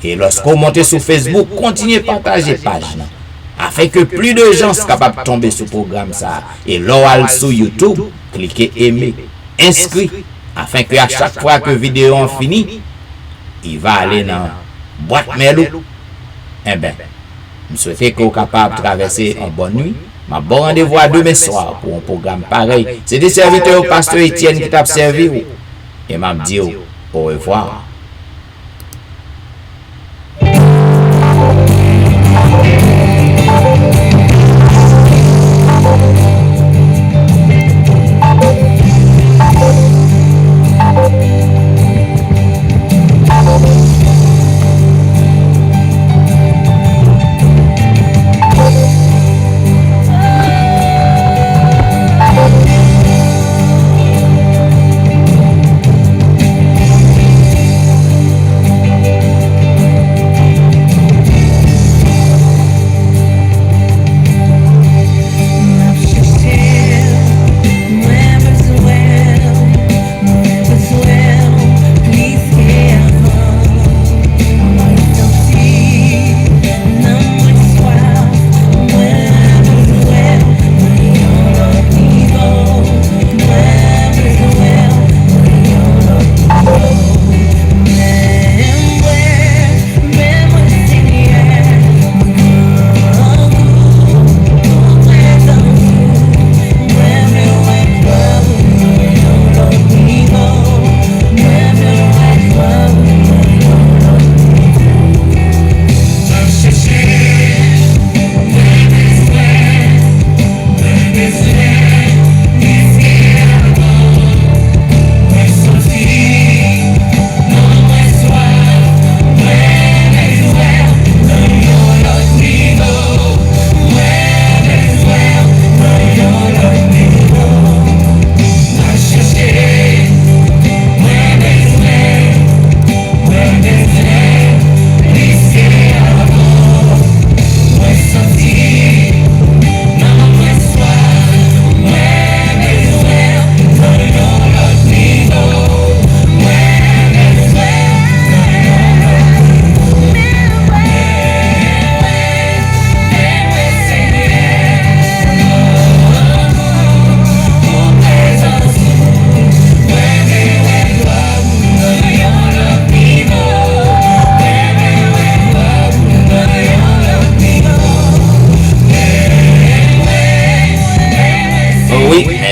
Et lorsque vous montez sur Facebook, continuez à partager la page. Afin que plus de gens soient capables de tomber sur le programme ça. Et là, sur YouTube, cliquez aimer, inscrit, afin que à chaque fois que la vidéo est finie, il va aller dans la boîte mail. Eh bien, je souhaite que vous soyez capable de traverser une bonne nuit. Ma bon rendez-vous à demain soir pour un programme pareil. C'est des serviteurs au pasteur Etienne qui t'a servi. Et m'a dit au revoir.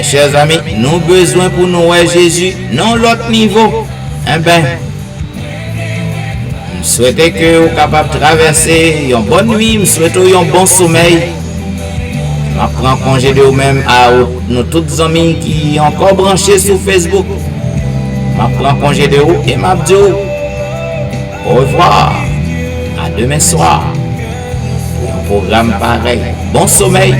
Chers amis, nous avons besoin pour nous voir Jésus, non l'autre niveau. Eh bien, je souhaite que vous soyez capable de traverser une bonne nuit, je souhaite un bon sommeil. Je prends congé de vous-même à nos toutes amis qui sont encore branchés sur Facebook. Je prends congé de vous et je dis au revoir. À demain soir. Pour un programme pareil. Bon sommeil.